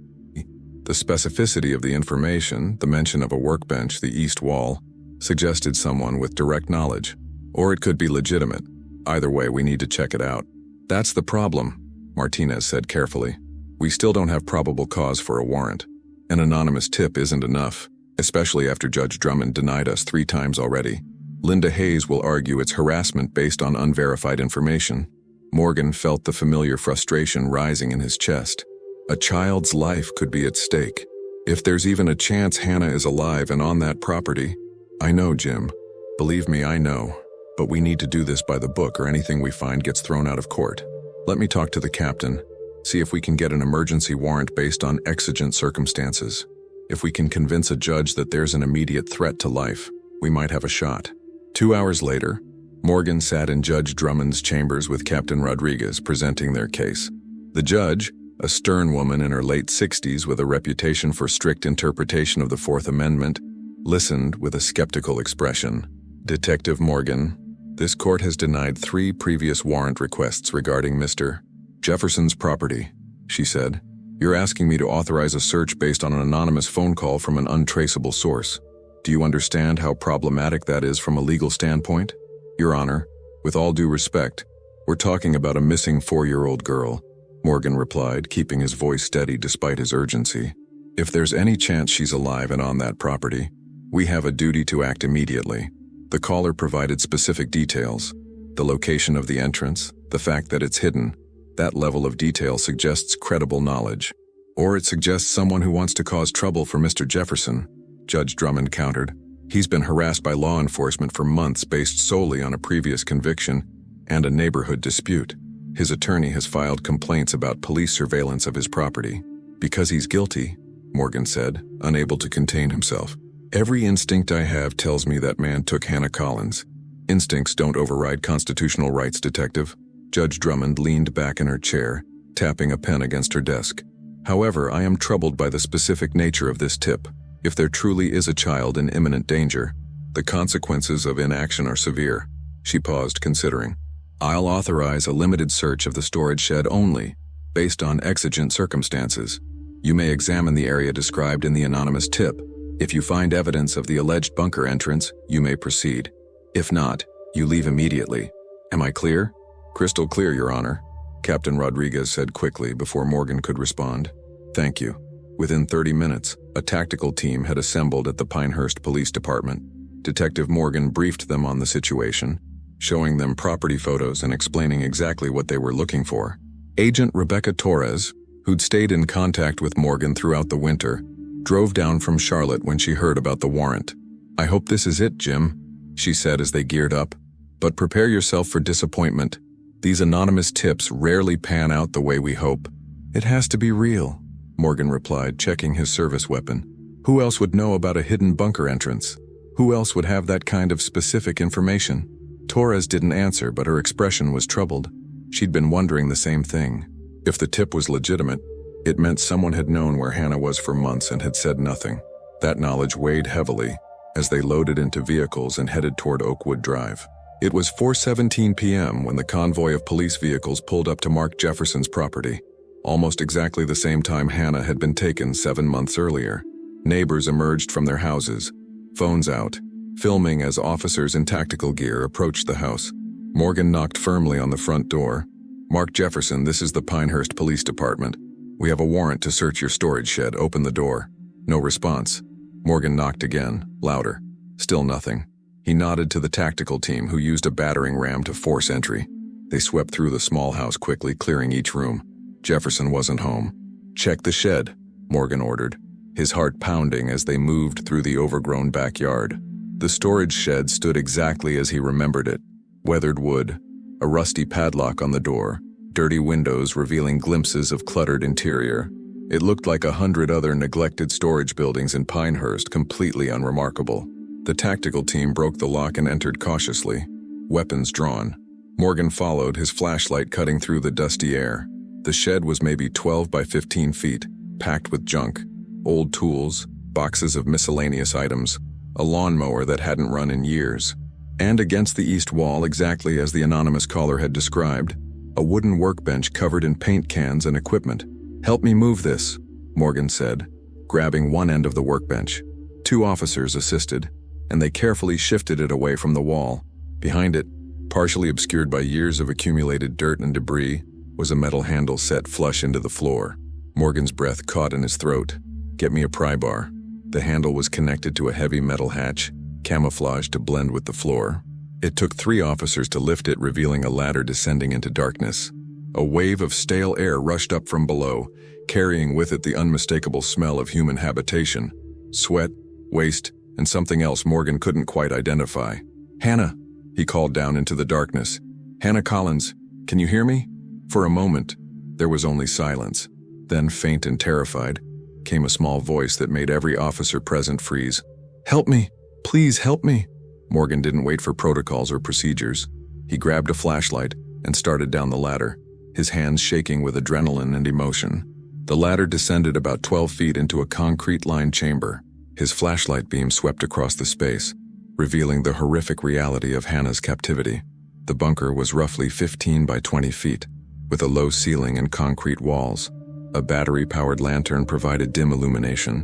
The specificity of the information, the mention of a workbench, the east wall, suggested someone with direct knowledge. Or it could be legitimate. Either way, we need to check it out. "That's the problem," Martinez said carefully. "We still don't have probable cause for a warrant. An anonymous tip isn't enough, especially after Judge Drummond denied us 3 times already. Linda Hayes will argue it's harassment based on unverified information." Morgan felt the familiar frustration rising in his chest. A child's life could be at stake. If there's even a chance Hannah is alive and on that property. "I know, Jim. Believe me, I know. But we need to do this by the book or anything we find gets thrown out of court. Let me talk to the captain, see if we can get an emergency warrant based on exigent circumstances. If we can convince a judge that there's an immediate threat to life, we might have a shot." 2 hours later, Morgan sat in Judge Drummond's chambers with Captain Rodriguez presenting their case. The judge, a stern woman in her late 60s with a reputation for strict interpretation of the Fourth Amendment, listened with a skeptical expression. "Detective Morgan, This court has denied 3 previous warrant requests regarding Mr. Jefferson's property, she said. You're asking me to authorize a search based on an anonymous phone call from an untraceable source. Do you understand how problematic that is from a legal standpoint? Your Honor, with all due respect, we're talking about a missing 4-year-old girl, Morgan replied, keeping his voice steady despite his urgency. If there's any chance she's alive and on that property, we have a duty to act immediately. The caller provided specific details: the location of the entrance, the fact that it's hidden. That level of detail suggests credible knowledge. Or it suggests someone who wants to cause trouble for Mr. Jefferson, Judge Drummond countered. He's been harassed by law enforcement for months based solely on a previous conviction and a neighborhood dispute. His attorney has filed complaints about police surveillance of his property. Because he's guilty, Morgan said, unable to contain himself. Every instinct I have tells me that man took Hannah Collins. Instincts don't override constitutional rights, Detective. Judge Drummond leaned back in her chair, tapping a pen against her desk. However, I am troubled by the specific nature of this tip. If there truly is a child in imminent danger, the consequences of inaction are severe. She paused, considering. I'll authorize a limited search of the storage shed only, based on exigent circumstances. You may examine the area described in the anonymous tip. If you find evidence of the alleged bunker entrance, you may proceed. If not, you leave immediately. Am I clear? Crystal clear, Your Honor, Captain Rodriguez said quickly before Morgan could respond. Thank you. Within 30 minutes, a tactical team had assembled at the Pinehurst Police Department. Detective Morgan briefed them on the situation, showing them property photos and explaining exactly what they were looking for. Agent Rebecca Torres, who'd stayed in contact with Morgan throughout the winter, drove down from Charlotte when she heard about the warrant. I hope this is it, Jim, she said as they geared up. But prepare yourself for disappointment. These anonymous tips rarely pan out the way we hope. It has to be real, Morgan replied, checking his service weapon. Who else would know about a hidden bunker entrance? Who else would have that kind of specific information? Torres didn't answer, but her expression was troubled. She'd been wondering the same thing. If the tip was legitimate, it meant someone had known where Hannah was for months and had said nothing. That knowledge weighed heavily as they loaded into vehicles and headed toward Oakwood Drive. It was 4:17 p.m. when the convoy of police vehicles pulled up to Mark Jefferson's property, almost exactly the same time Hannah had been taken 7 months earlier. Neighbors emerged from their houses, phones out, filming as officers in tactical gear approached the house. Morgan knocked firmly on the front door. Mark Jefferson, this is the Pinehurst Police Department. We have a warrant to search your storage shed. Open the door. No response. Morgan knocked again, louder. Still nothing. He nodded to the tactical team, who used a battering ram to force entry. They swept through the small house quickly, clearing each room. Jefferson wasn't home. Check the shed, Morgan ordered, his heart pounding as they moved through the overgrown backyard. The storage shed stood exactly as he remembered it. Weathered wood, a rusty padlock on the door, dirty windows revealing glimpses of cluttered interior. It looked like 100 other neglected storage buildings in Pinehurst, completely unremarkable. The tactical team broke the lock and entered cautiously, weapons drawn. Morgan followed, his flashlight cutting through the dusty air. The shed was maybe 12 by 15 feet, packed with junk, old tools, boxes of miscellaneous items, a lawnmower that hadn't run in years. And against the east wall, exactly as the anonymous caller had described, a wooden workbench covered in paint cans and equipment. Help me move this, Morgan said, grabbing one end of the workbench. 2 officers assisted, and they carefully shifted it away from the wall. Behind it, partially obscured by years of accumulated dirt and debris, was a metal handle set flush into the floor. Morgan's breath caught in his throat. Get me a pry bar. The handle was connected to a heavy metal hatch, camouflaged to blend with the floor. It took 3 officers to lift it, revealing a ladder descending into darkness. A wave of stale air rushed up from below, carrying with it the unmistakable smell of human habitation. Sweat, waste, and something else Morgan couldn't quite identify. Hannah, he called down into the darkness. Hannah Collins, can you hear me? For a moment, there was only silence. Then, faint and terrified, came a small voice that made every officer present freeze. Help me! Please help me! Morgan didn't wait for protocols or procedures. He grabbed a flashlight and started down the ladder, his hands shaking with adrenaline and emotion. The ladder descended about 12 feet into a concrete-lined chamber. His flashlight beam swept across the space, revealing the horrific reality of Hannah's captivity. The bunker was roughly 15 by 20 feet, with a low ceiling and concrete walls. A battery-powered lantern provided dim illumination.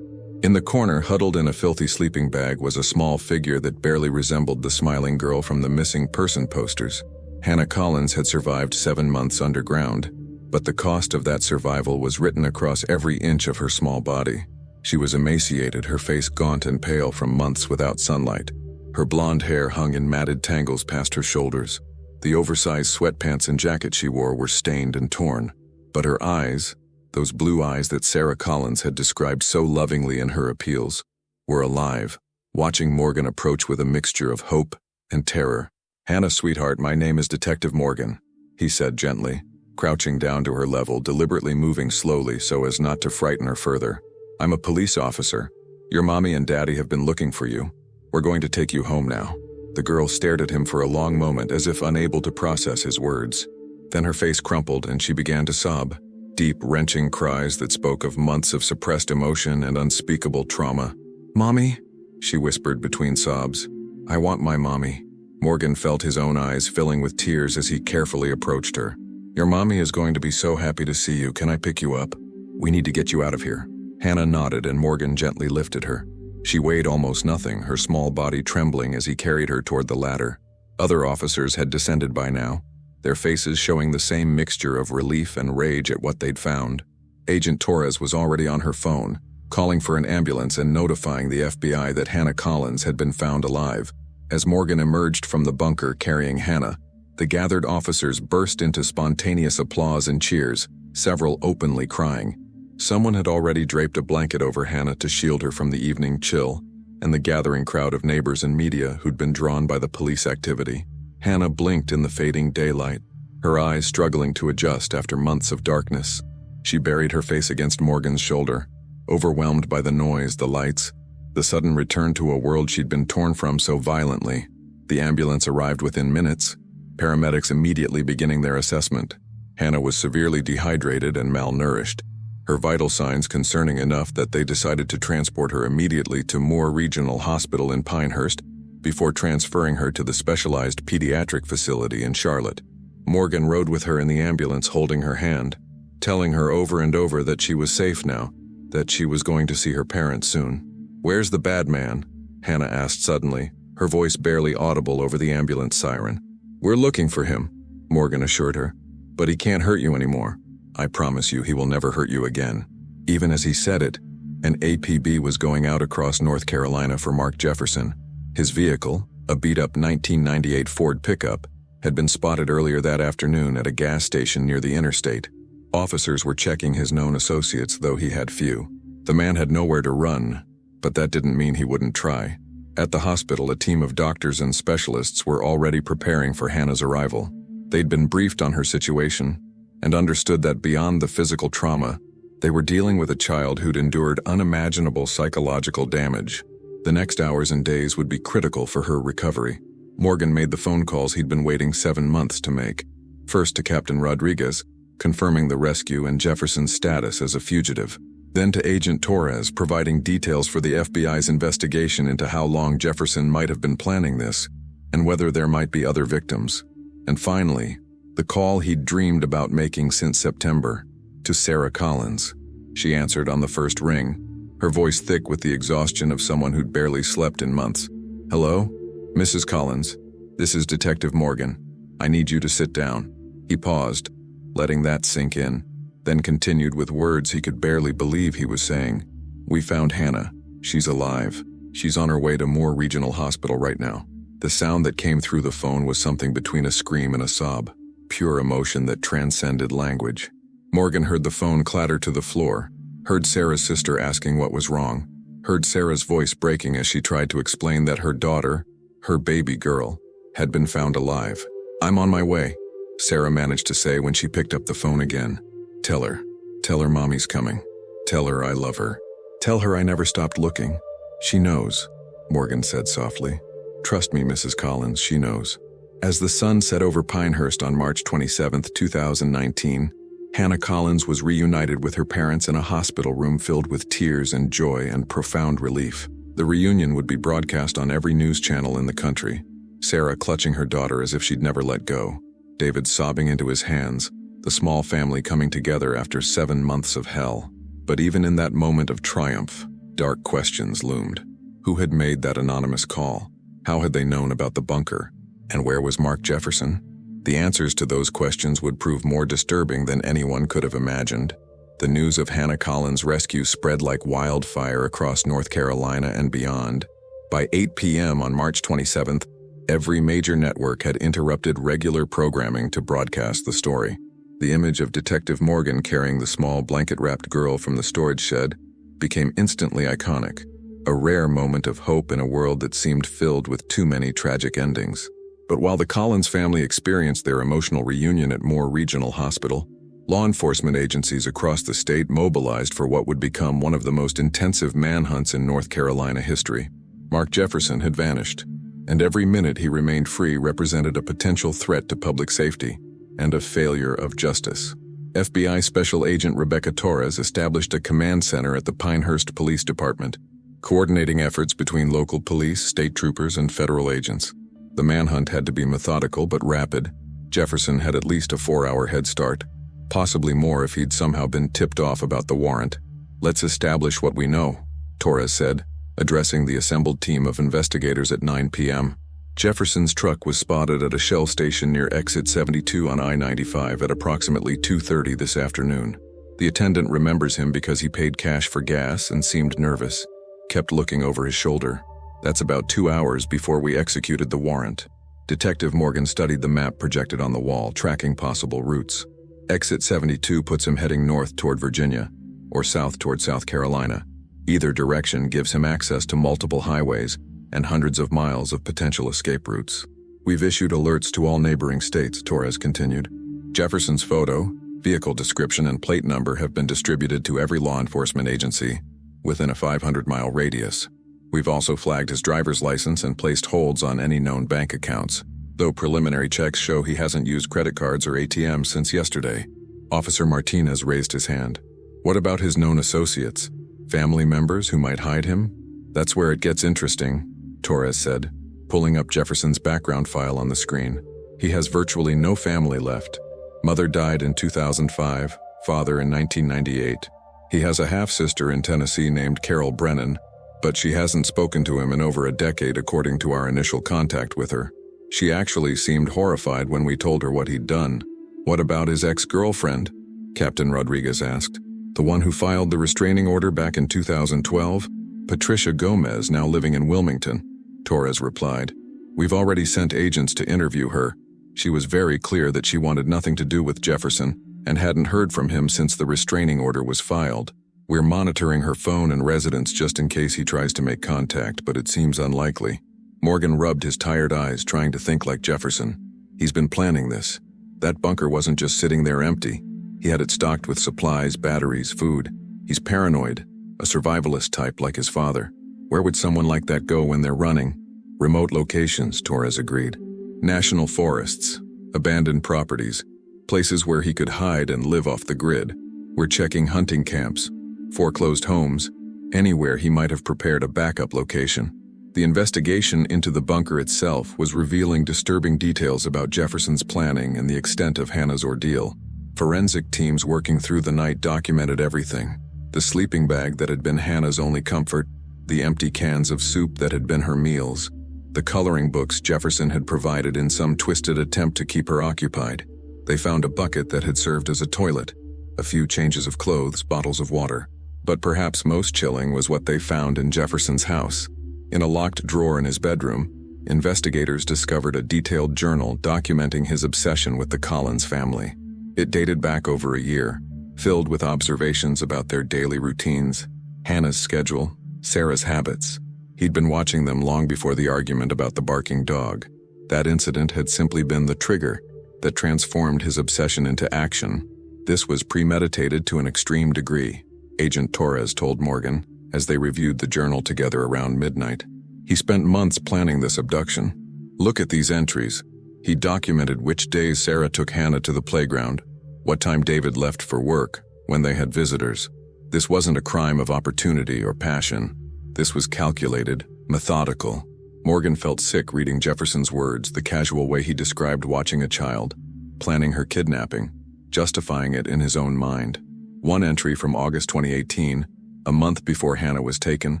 In the corner, huddled in a filthy sleeping bag, was a small figure that barely resembled the smiling girl from the missing person posters. Hannah Collins had survived 7 months underground, but the cost of that survival was written across every inch of her small body. She was emaciated, her face gaunt and pale from months without sunlight. Her blonde hair hung in matted tangles past her shoulders. The oversized sweatpants and jacket she wore were stained and torn. But her eyes, those blue eyes that Sarah Collins had described so lovingly in her appeals, were alive, watching Morgan approach with a mixture of hope and terror. "Hannah, sweetheart, my name is Detective Morgan," he said gently, crouching down to her level, deliberately moving slowly so as not to frighten her further. "I'm a police officer. Your mommy and daddy have been looking for you. We're going to take you home now." The girl stared at him for a long moment as if unable to process his words. Then her face crumpled and she began to sob. Deep, wrenching cries that spoke of months of suppressed emotion and unspeakable trauma. "Mommy?" she whispered between sobs. "I want my mommy." Morgan felt his own eyes filling with tears as he carefully approached her. "Your mommy is going to be so happy to see you. Can I pick you up? We need to get you out of here." Hannah nodded and Morgan gently lifted her. She weighed almost nothing, her small body trembling as he carried her toward the ladder. Other officers had descended by now, their faces showing the same mixture of relief and rage at what they'd found. Agent Torres was already on her phone, calling for an ambulance and notifying the FBI that Hannah Collins had been found alive. As Morgan emerged from the bunker carrying Hannah, the gathered officers burst into spontaneous applause and cheers, several openly crying. Someone had already draped a blanket over Hannah to shield her from the evening chill, and the gathering crowd of neighbors and media who'd been drawn by the police activity. Hannah blinked in the fading daylight, her eyes struggling to adjust after months of darkness. She buried her face against Morgan's shoulder, overwhelmed by the noise, the lights, the sudden return to a world she'd been torn from so violently. The ambulance arrived within minutes, paramedics immediately beginning their assessment. Hannah was severely dehydrated and malnourished, her vital signs concerning enough that they decided to transport her immediately to Moore Regional Hospital in Pinehurst before transferring her to the specialized pediatric facility in Charlotte. Morgan rode with her in the ambulance holding her hand, telling her over and over that she was safe now, that she was going to see her parents soon. "Where's the bad man?" Hannah asked suddenly, her voice barely audible over the ambulance siren. "We're looking for him," Morgan assured her, "but he can't hurt you anymore. I promise you he will never hurt you again." Even as he said it, an APB was going out across North Carolina for Mark Jefferson. His vehicle, a beat-up 1998 Ford pickup, had been spotted earlier that afternoon at a gas station near the interstate. Officers were checking his known associates, though he had few. The man had nowhere to run, but that didn't mean he wouldn't try. At the hospital, a team of doctors and specialists were already preparing for Hannah's arrival. They'd been briefed on her situation and understood that beyond the physical trauma, they were dealing with a child who'd endured unimaginable psychological damage. The next hours and days would be critical for her recovery. Morgan made the phone calls he'd been waiting 7 months to make. First to Captain Rodriguez, confirming the rescue and Jefferson's status as a fugitive. Then to Agent Torres, providing details for the FBI's investigation into how long Jefferson might have been planning this, and whether there might be other victims. And finally, the call he'd dreamed about making since September, to Sarah Collins. She answered on the first ring, her voice thick with the exhaustion of someone who'd barely slept in months. "Hello? Mrs. Collins, this is Detective Morgan. I need you to sit down." He paused, letting that sink in, then continued with words he could barely believe he was saying. "We found Hannah. She's alive. She's on her way to Moore Regional Hospital right now." The sound that came through the phone was something between a scream and a sob, pure emotion that transcended language. Morgan heard the phone clatter to the floor, heard Sarah's sister asking what was wrong, heard Sarah's voice breaking as she tried to explain that her daughter, her baby girl, had been found alive. "I'm on my way," Sarah managed to say when she picked up the phone again. Tell her mommy's coming. Tell her I love her. Tell her I never stopped looking. She knows," Morgan said softly. "Trust me, Mrs. Collins, she knows." As the sun set over Pinehurst on March 27, 2019, Hannah Collins was reunited with her parents in a hospital room filled with tears and joy and profound relief. The reunion would be broadcast on every news channel in the country, Sarah clutching her daughter as if she'd never let go, David sobbing into his hands, the small family coming together after 7 months of hell. But even in that moment of triumph, dark questions loomed. Who had made that anonymous call? How had they known about the bunker? And where was Mark Jefferson? The answers to those questions would prove more disturbing than anyone could have imagined. The news of Hannah Collins' rescue spread like wildfire across North Carolina and beyond. By 8 p.m. on March 27th, every major network had interrupted regular programming to broadcast the story. The image of Detective Morgan carrying the small blanket-wrapped girl from the storage shed became instantly iconic, a rare moment of hope in a world that seemed filled with too many tragic endings. But while the Collins family experienced their emotional reunion at Moore Regional Hospital, law enforcement agencies across the state mobilized for what would become one of the most intensive manhunts in North Carolina history. Mark Jefferson had vanished, and every minute he remained free represented a potential threat to public safety and a failure of justice. FBI Special Agent Rebecca Torres established a command center at the Pinehurst Police Department, coordinating efforts between local police, state troopers, and federal agents. The manhunt had to be methodical but rapid. Jefferson had at least a 4-hour head start, possibly more if he'd somehow been tipped off about the warrant. "Let's establish what we know," Torres said, addressing the assembled team of investigators at 9 p.m. Jefferson's truck was spotted at a Shell station near exit 72 on I-95 at approximately 2:30 this afternoon. The attendant remembers him because he paid cash for gas and seemed nervous, kept looking over his shoulder. That's about 2 hours before we executed the warrant. Detective Morgan studied the map projected on the wall, tracking possible routes. Exit 72 puts him heading north toward Virginia, or south toward South Carolina. Either direction gives him access to multiple highways and hundreds of miles of potential escape routes. "We've issued alerts to all neighboring states," Torres continued. "Jefferson's photo, vehicle description, and plate number have been distributed to every law enforcement agency within a 500-mile radius. We've also flagged his driver's license and placed holds on any known bank accounts, though preliminary checks show he hasn't used credit cards or ATMs since yesterday." Officer Martinez raised his hand. "What about his known associates? Family members who might hide him?" "That's where it gets interesting," Torres said, pulling up Jefferson's background file on the screen. "He has virtually no family left. Mother died in 2005, father in 1998. He has a half-sister in Tennessee named Carol Brennan, but she hasn't spoken to him in over a decade according to our initial contact with her. She actually seemed horrified when we told her what he'd done." "What about his ex-girlfriend?" Captain Rodriguez asked. "The one who filed the restraining order back in 2012? Patricia Gomez, now living in Wilmington," Torres replied. "We've already sent agents to interview her. She was very clear that she wanted nothing to do with Jefferson and hadn't heard from him since the restraining order was filed. We're monitoring her phone and residence just in case he tries to make contact, but it seems unlikely." Morgan rubbed his tired eyes, trying to think like Jefferson. "He's been planning this. That bunker wasn't just sitting there empty. He had it stocked with supplies, batteries, food. He's paranoid, a survivalist type like his father. Where would someone like that go when they're running?" "Remote locations," Torres agreed. "National forests, abandoned properties, places where he could hide and live off the grid. We're checking hunting camps, foreclosed homes, anywhere he might have prepared a backup location." The investigation into the bunker itself was revealing disturbing details about Jefferson's planning and the extent of Hannah's ordeal. Forensic teams working through the night documented everything. The sleeping bag that had been Hannah's only comfort, the empty cans of soup that had been her meals, the coloring books Jefferson had provided in some twisted attempt to keep her occupied. They found a bucket that had served as a toilet, a few changes of clothes, bottles of water. But perhaps most chilling was what they found in Jefferson's house. In a locked drawer in his bedroom, investigators discovered a detailed journal documenting his obsession with the Collins family. It dated back over a year, filled with observations about their daily routines, Hannah's schedule, Sarah's habits. He'd been watching them long before the argument about the barking dog. That incident had simply been the trigger that transformed his obsession into action. This was premeditated to an extreme degree, Agent Torres told Morgan, as they reviewed the journal together around midnight. He spent months planning this abduction. "Look at these entries." He documented which days Sarah took Hannah to the playground, what time David left for work, when they had visitors. This wasn't a crime of opportunity or passion. This was calculated, methodical. Morgan felt sick reading Jefferson's words, the casual way he described watching a child, planning her kidnapping, justifying it in his own mind. One entry from August 2018, a month before Hannah was taken,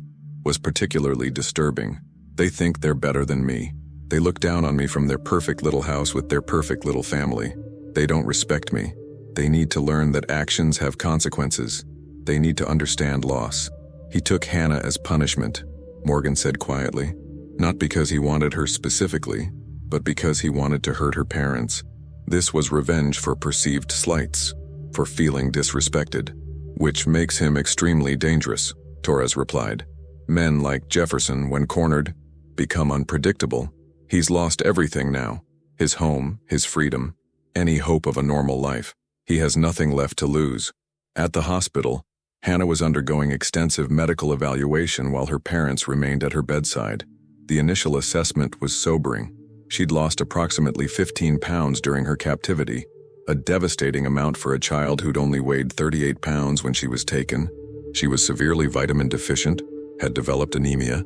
was particularly disturbing. They think they're better than me. They look down on me from their perfect little house with their perfect little family. They don't respect me. They need to learn that actions have consequences. They need to understand loss. He took Hannah as punishment, Morgan said quietly. Not because he wanted her specifically, but because he wanted to hurt her parents. This was revenge for perceived slights, for feeling disrespected. Which makes him extremely dangerous, Torres replied. Men like Jefferson, when cornered, become unpredictable. He's lost everything now. His home, his freedom, any hope of a normal life. He has nothing left to lose. At the hospital, Hannah was undergoing extensive medical evaluation while her parents remained at her bedside. The initial assessment was sobering. She'd lost approximately 15 pounds during her captivity, a devastating amount for a child who'd only weighed 38 pounds when she was taken. She was severely vitamin deficient, had developed anemia,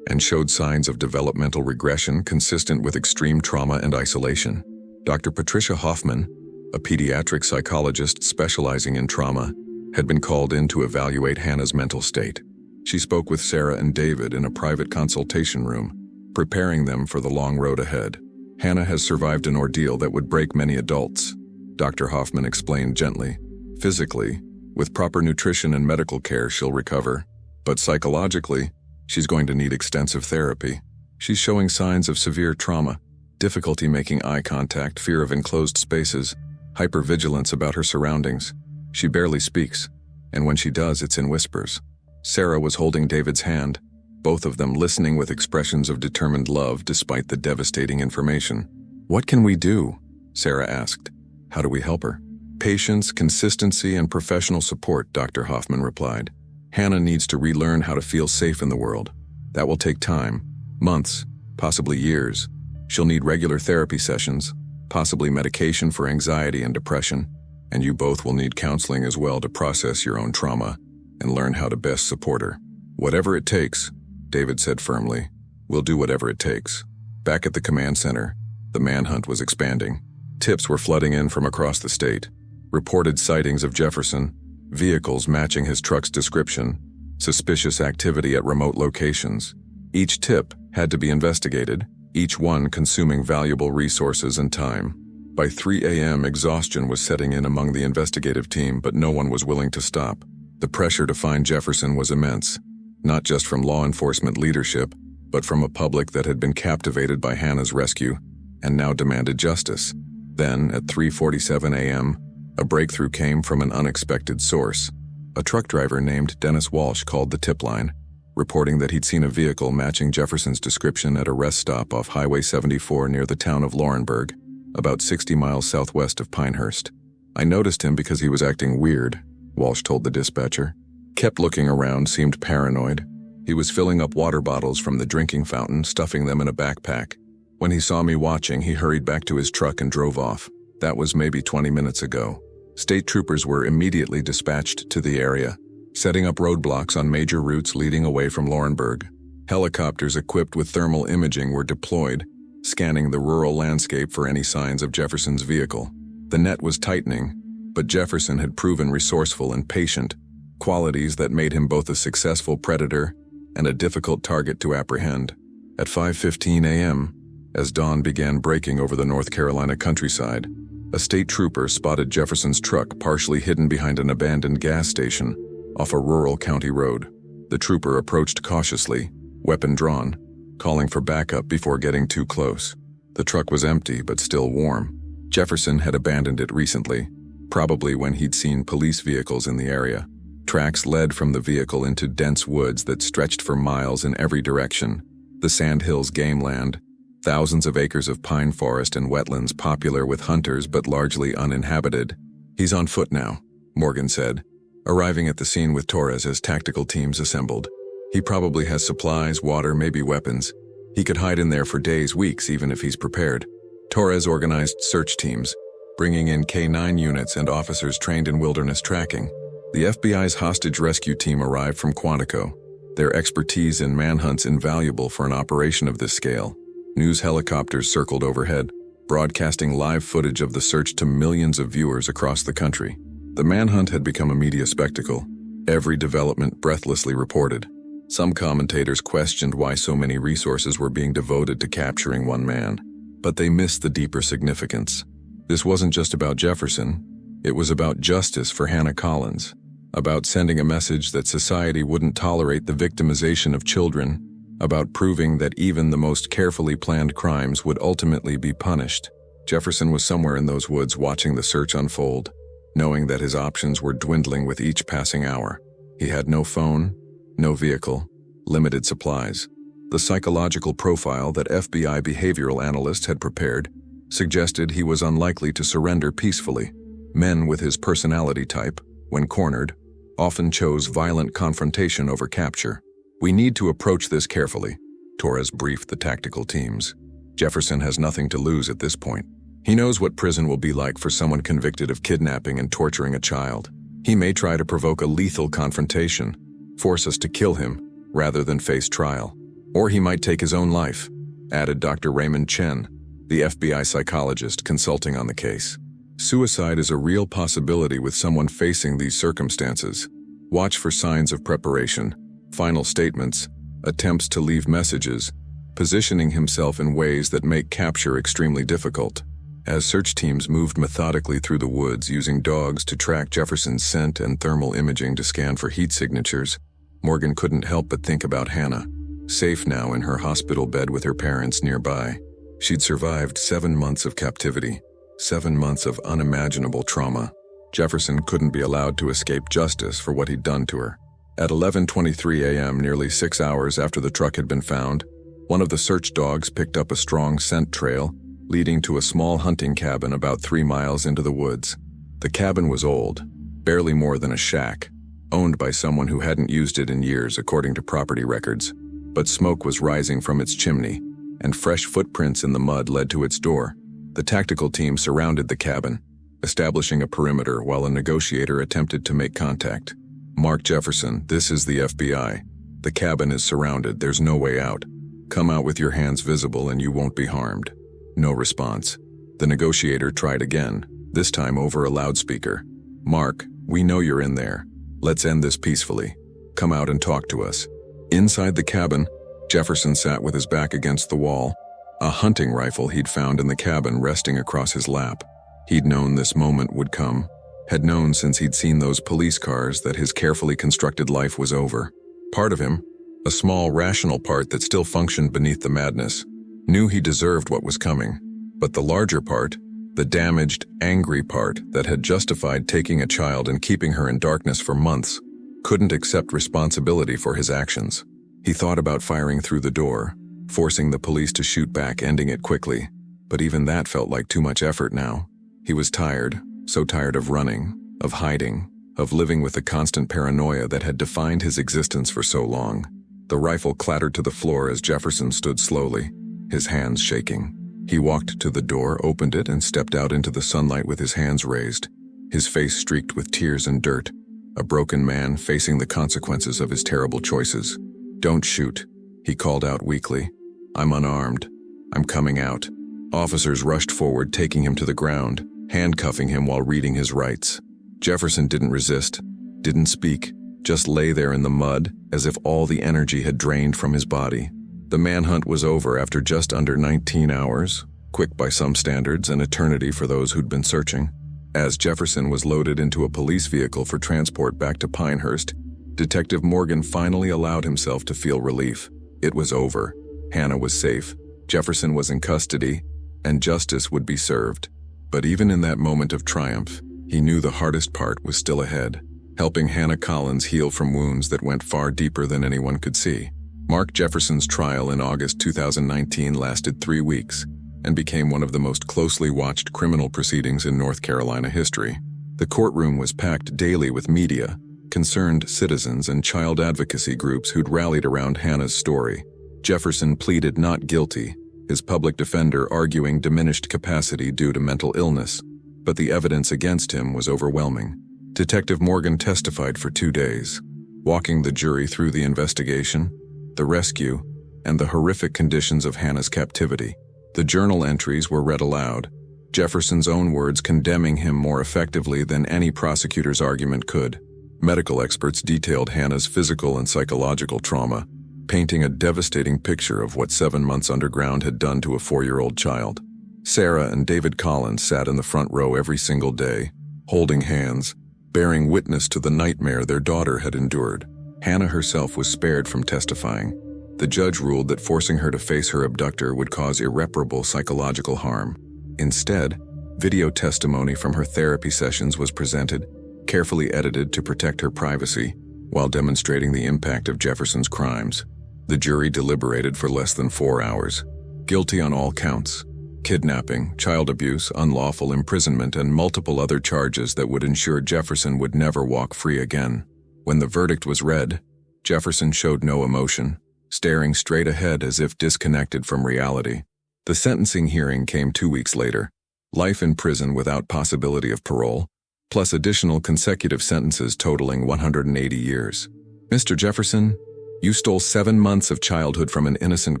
and showed signs of developmental regression consistent with extreme trauma and isolation. Dr. Patricia Hoffman, a pediatric psychologist specializing in trauma, had been called in to evaluate Hannah's mental state. She spoke with Sarah and David in a private consultation room, preparing them for the long road ahead. Hannah has survived an ordeal that would break many adults, Dr. Hoffman explained gently. Physically, with proper nutrition and medical care, she'll recover. But psychologically, she's going to need extensive therapy. She's showing signs of severe trauma, difficulty making eye contact, fear of enclosed spaces, hypervigilance about her surroundings. She barely speaks, and when she does, it's in whispers. Sarah was holding David's hand, both of them listening with expressions of determined love despite the devastating information. "What can we do?" Sarah asked. "How do we help her?" "Patience, consistency, and professional support," Dr. Hoffman replied. "Hannah needs to relearn how to feel safe in the world. That will take time, months, possibly years. She'll need regular therapy sessions, possibly medication for anxiety and depression, and you both will need counseling as well to process your own trauma and learn how to best support her. Whatever it takes," David said firmly. "We'll do whatever it takes." Back at the command center, the manhunt was expanding. Tips were flooding in from across the state. Reported sightings of Jefferson, vehicles matching his truck's description, suspicious activity at remote locations. Each tip had to be investigated, each one consuming valuable resources and time. By 3 a.m., exhaustion was setting in among the investigative team, but no one was willing to stop. The pressure to find Jefferson was immense, not just from law enforcement leadership, but from a public that had been captivated by Hannah's rescue and now demanded justice. Then, at 3:47 a.m., a breakthrough came from an unexpected source. A truck driver named Dennis Walsh called the tip line, reporting that he'd seen a vehicle matching Jefferson's description at a rest stop off Highway 74 near the town of Laurinburg, about 60 miles southwest of Pinehurst. "I noticed him because he was acting weird," Walsh told the dispatcher. "Kept looking around, seemed paranoid. He was filling up water bottles from the drinking fountain, stuffing them in a backpack. When he saw me watching, he hurried back to his truck and drove off. That was maybe 20 minutes ago." State troopers were immediately dispatched to the area, setting up roadblocks on major routes leading away from Laurinburg. Helicopters equipped with thermal imaging were deployed, scanning the rural landscape for any signs of Jefferson's vehicle. The net was tightening, but Jefferson had proven resourceful and patient, qualities that made him both a successful predator and a difficult target to apprehend. At 5:15 a.m., as dawn began breaking over the North Carolina countryside, a state trooper spotted Jefferson's truck partially hidden behind an abandoned gas station off a rural county road. The trooper approached cautiously, weapon drawn, calling for backup before getting too close. The truck was empty but still warm. Jefferson had abandoned it recently, probably when he'd seen police vehicles in the area. Tracks led from the vehicle into dense woods that stretched for miles in every direction. The Sandhills game land, thousands of acres of pine forest and wetlands popular with hunters but largely uninhabited. "He's on foot now," Morgan said, arriving at the scene with Torres as tactical teams assembled. "He probably has supplies, water, maybe weapons. He could hide in there for days, weeks, even if he's prepared." Torres organized search teams, bringing in K-9 units and officers trained in wilderness tracking. The FBI's hostage rescue team arrived from Quantico, their expertise in manhunts invaluable for an operation of this scale. News helicopters circled overhead, broadcasting live footage of the search to millions of viewers across the country. The manhunt had become a media spectacle, every development breathlessly reported. Some commentators questioned why so many resources were being devoted to capturing one man, but they missed the deeper significance. This wasn't just about Jefferson, it was about justice for Hannah Collins, about sending a message that society wouldn't tolerate the victimization of children, about proving that even the most carefully planned crimes would ultimately be punished. Jefferson was somewhere in those woods watching the search unfold, knowing that his options were dwindling with each passing hour. He had no phone, no vehicle, limited supplies. The psychological profile that FBI behavioral analysts had prepared suggested he was unlikely to surrender peacefully. Men with his personality type, when cornered, often chose violent confrontation over capture. "We need to approach this carefully," Torres briefed the tactical teams. Jefferson has nothing to lose at this point. He knows what prison will be like for someone convicted of kidnapping and torturing a child. He may try to provoke a lethal confrontation, force us to kill him rather than face trial. Or he might take his own life, added Dr. Raymond Chen, the FBI psychologist consulting on the case. Suicide is a real possibility with someone facing these circumstances. Watch for signs of preparation, final statements, attempts to leave messages, positioning himself in ways that make capture extremely difficult. As search teams moved methodically through the woods using dogs to track Jefferson's scent and thermal imaging to scan for heat signatures, Morgan couldn't help but think about Hannah, safe now in her hospital bed with her parents nearby. She'd survived 7 months of captivity, 7 months of unimaginable trauma. Jefferson couldn't be allowed to escape justice for what he'd done to her. At 11:23 a.m., nearly 6 hours after the truck had been found, one of the search dogs picked up a strong scent trail leading to a small hunting cabin about 3 miles into the woods. The cabin was old, barely more than a shack, owned by someone who hadn't used it in years according to property records. But smoke was rising from its chimney, and fresh footprints in the mud led to its door. The tactical team surrounded the cabin, establishing a perimeter while a negotiator attempted to make contact. "Mark Jefferson, this is the FBI. The cabin is surrounded, there's no way out. Come out with your hands visible and you won't be harmed." No response. The negotiator tried again, this time over a loudspeaker. "Mark, we know you're in there. Let's end this peacefully. Come out and talk to us." Inside the cabin, Jefferson sat with his back against the wall, a hunting rifle he'd found in the cabin resting across his lap. He'd known this moment would come, had known since he'd seen those police cars that his carefully constructed life was over. Part of him, a small rational part that still functioned beneath the madness, knew he deserved what was coming. But the larger part, the damaged, angry part that had justified taking a child and keeping her in darkness for months, couldn't accept responsibility for his actions. He thought about firing through the door, forcing the police to shoot back, ending it quickly. But even that felt like too much effort now. He was tired, so tired of running, of hiding, of living with the constant paranoia that had defined his existence for so long. The rifle clattered to the floor as Jefferson stood slowly, his hands shaking. He walked to the door, opened it, and stepped out into the sunlight with his hands raised, his face streaked with tears and dirt. A broken man facing the consequences of his terrible choices. "Don't shoot," he called out weakly. "I'm unarmed. I'm coming out." Officers rushed forward, taking him to the ground, handcuffing him while reading his rights. Jefferson didn't resist, didn't speak, just lay there in the mud as if all the energy had drained from his body. The manhunt was over after just under 19 hours, quick by some standards, an eternity for those who'd been searching. As Jefferson was loaded into a police vehicle for transport back to Pinehurst, Detective Morgan finally allowed himself to feel relief. It was over. Hannah was safe. Jefferson was in custody, and justice would be served. But even in that moment of triumph, he knew the hardest part was still ahead, helping Hannah Collins heal from wounds that went far deeper than anyone could see. Mark Jefferson's trial in August 2019 lasted 3 weeks and became one of the most closely watched criminal proceedings in North Carolina history. The courtroom was packed daily with media, concerned citizens, and child advocacy groups who'd rallied around Hannah's story. Jefferson pleaded not guilty, his public defender arguing diminished capacity due to mental illness, but the evidence against him was overwhelming. Detective Morgan testified for 2 days. walking the jury through the investigation, the rescue, and the horrific conditions of Hannah's captivity. The journal entries were read aloud, Jefferson's own words condemning him more effectively than any prosecutor's argument could. Medical experts detailed Hannah's physical and psychological trauma, painting a devastating picture of what 7 months underground had done to a 4-year-old child. Sarah and David Collins sat in the front row every single day, holding hands, bearing witness to the nightmare their daughter had endured. Hannah herself was spared from testifying. The judge ruled that forcing her to face her abductor would cause irreparable psychological harm. Instead, video testimony from her therapy sessions was presented, carefully edited to protect her privacy, while demonstrating the impact of Jefferson's crimes. The jury deliberated for less than 4 hours. Guilty on all counts: kidnapping, child abuse, unlawful imprisonment, and multiple other charges that would ensure Jefferson would never walk free again. When the verdict was read, Jefferson showed no emotion, staring straight ahead as if disconnected from reality. The sentencing hearing came 2 weeks later. Life in prison without possibility of parole, plus additional consecutive sentences totaling 180 years. "Mr. Jefferson, you stole 7 months of childhood from an innocent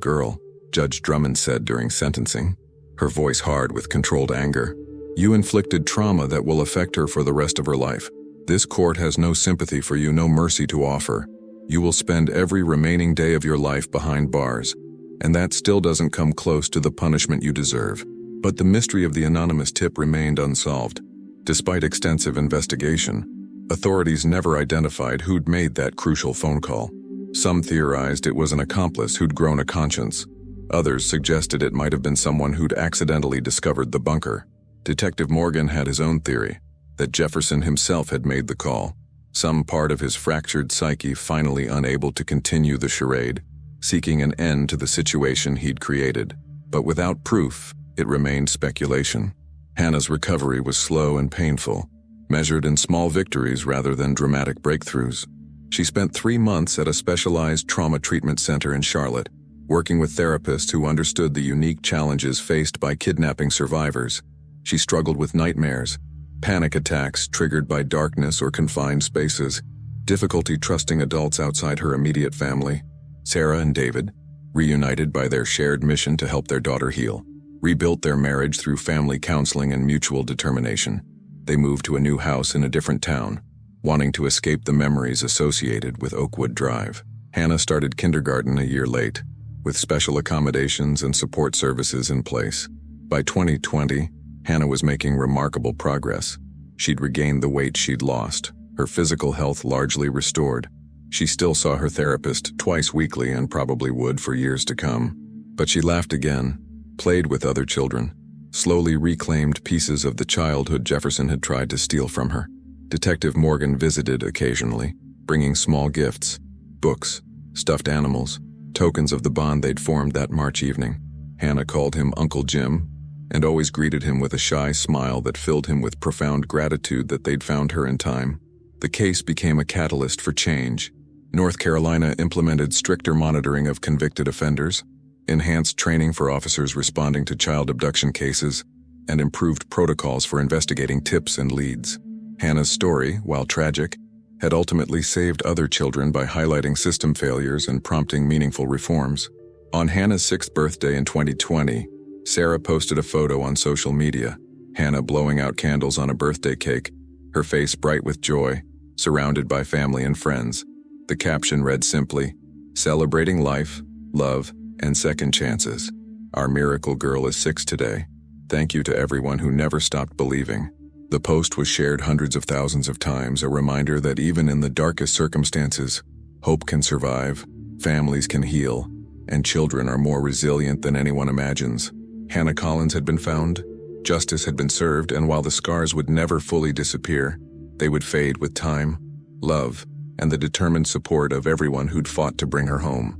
girl," Judge Drummond said during sentencing, her voice hard with controlled anger. "You inflicted trauma that will affect her for the rest of her life. This court has no sympathy for you, no mercy to offer. You will spend every remaining day of your life behind bars, and that still doesn't come close to the punishment you deserve." But the mystery of the anonymous tip remained unsolved. Despite extensive investigation, authorities never identified who'd made that crucial phone call. Some theorized it was an accomplice who'd grown a conscience. Others suggested it might have been someone who'd accidentally discovered the bunker. Detective Morgan had his own theory, that Jefferson himself had made the call, some part of his fractured psyche finally unable to continue the charade, seeking an end to the situation he'd created. But without proof, it remained speculation. Hannah's recovery was slow and painful, measured in small victories rather than dramatic breakthroughs. She spent 3 months at a specialized trauma treatment center in Charlotte, working with therapists who understood the unique challenges faced by kidnapping survivors. She struggled with nightmares, panic attacks triggered by darkness or confined spaces, difficulty trusting adults outside her immediate family. Sarah and David, reunited by their shared mission to help their daughter heal, rebuilt their marriage through family counseling and mutual determination. They moved to a new house in a different town, wanting to escape the memories associated with Oakwood Drive. Hannah started kindergarten a year late, with special accommodations and support services in place. By 2020, Hannah was making remarkable progress. She'd regained the weight she'd lost, her physical health largely restored. She still saw her therapist twice weekly and probably would for years to come. But she laughed again, played with other children, slowly reclaimed pieces of the childhood Jefferson had tried to steal from her. Detective Morgan visited occasionally, bringing small gifts, books, stuffed animals, tokens of the bond they'd formed that March evening. Hannah called him Uncle Jim, and always greeted him with a shy smile that filled him with profound gratitude that they'd found her in time. The case became a catalyst for change. North Carolina implemented stricter monitoring of convicted offenders, enhanced training for officers responding to child abduction cases, and improved protocols for investigating tips and leads. Hannah's story, while tragic, had ultimately saved other children by highlighting system failures and prompting meaningful reforms. On Hannah's 6th birthday in 2020, Sarah posted a photo on social media, Hannah blowing out candles on a birthday cake, her face bright with joy, surrounded by family and friends. The caption read simply, "Celebrating life, love, and second chances. Our miracle girl is 6 today. Thank you to everyone who never stopped believing." The post was shared hundreds of thousands of times, a reminder that even in the darkest circumstances, hope can survive, families can heal, and children are more resilient than anyone imagines. Hannah Collins had been found, justice had been served, and while the scars would never fully disappear, they would fade with time, love, and the determined support of everyone who'd fought to bring her home.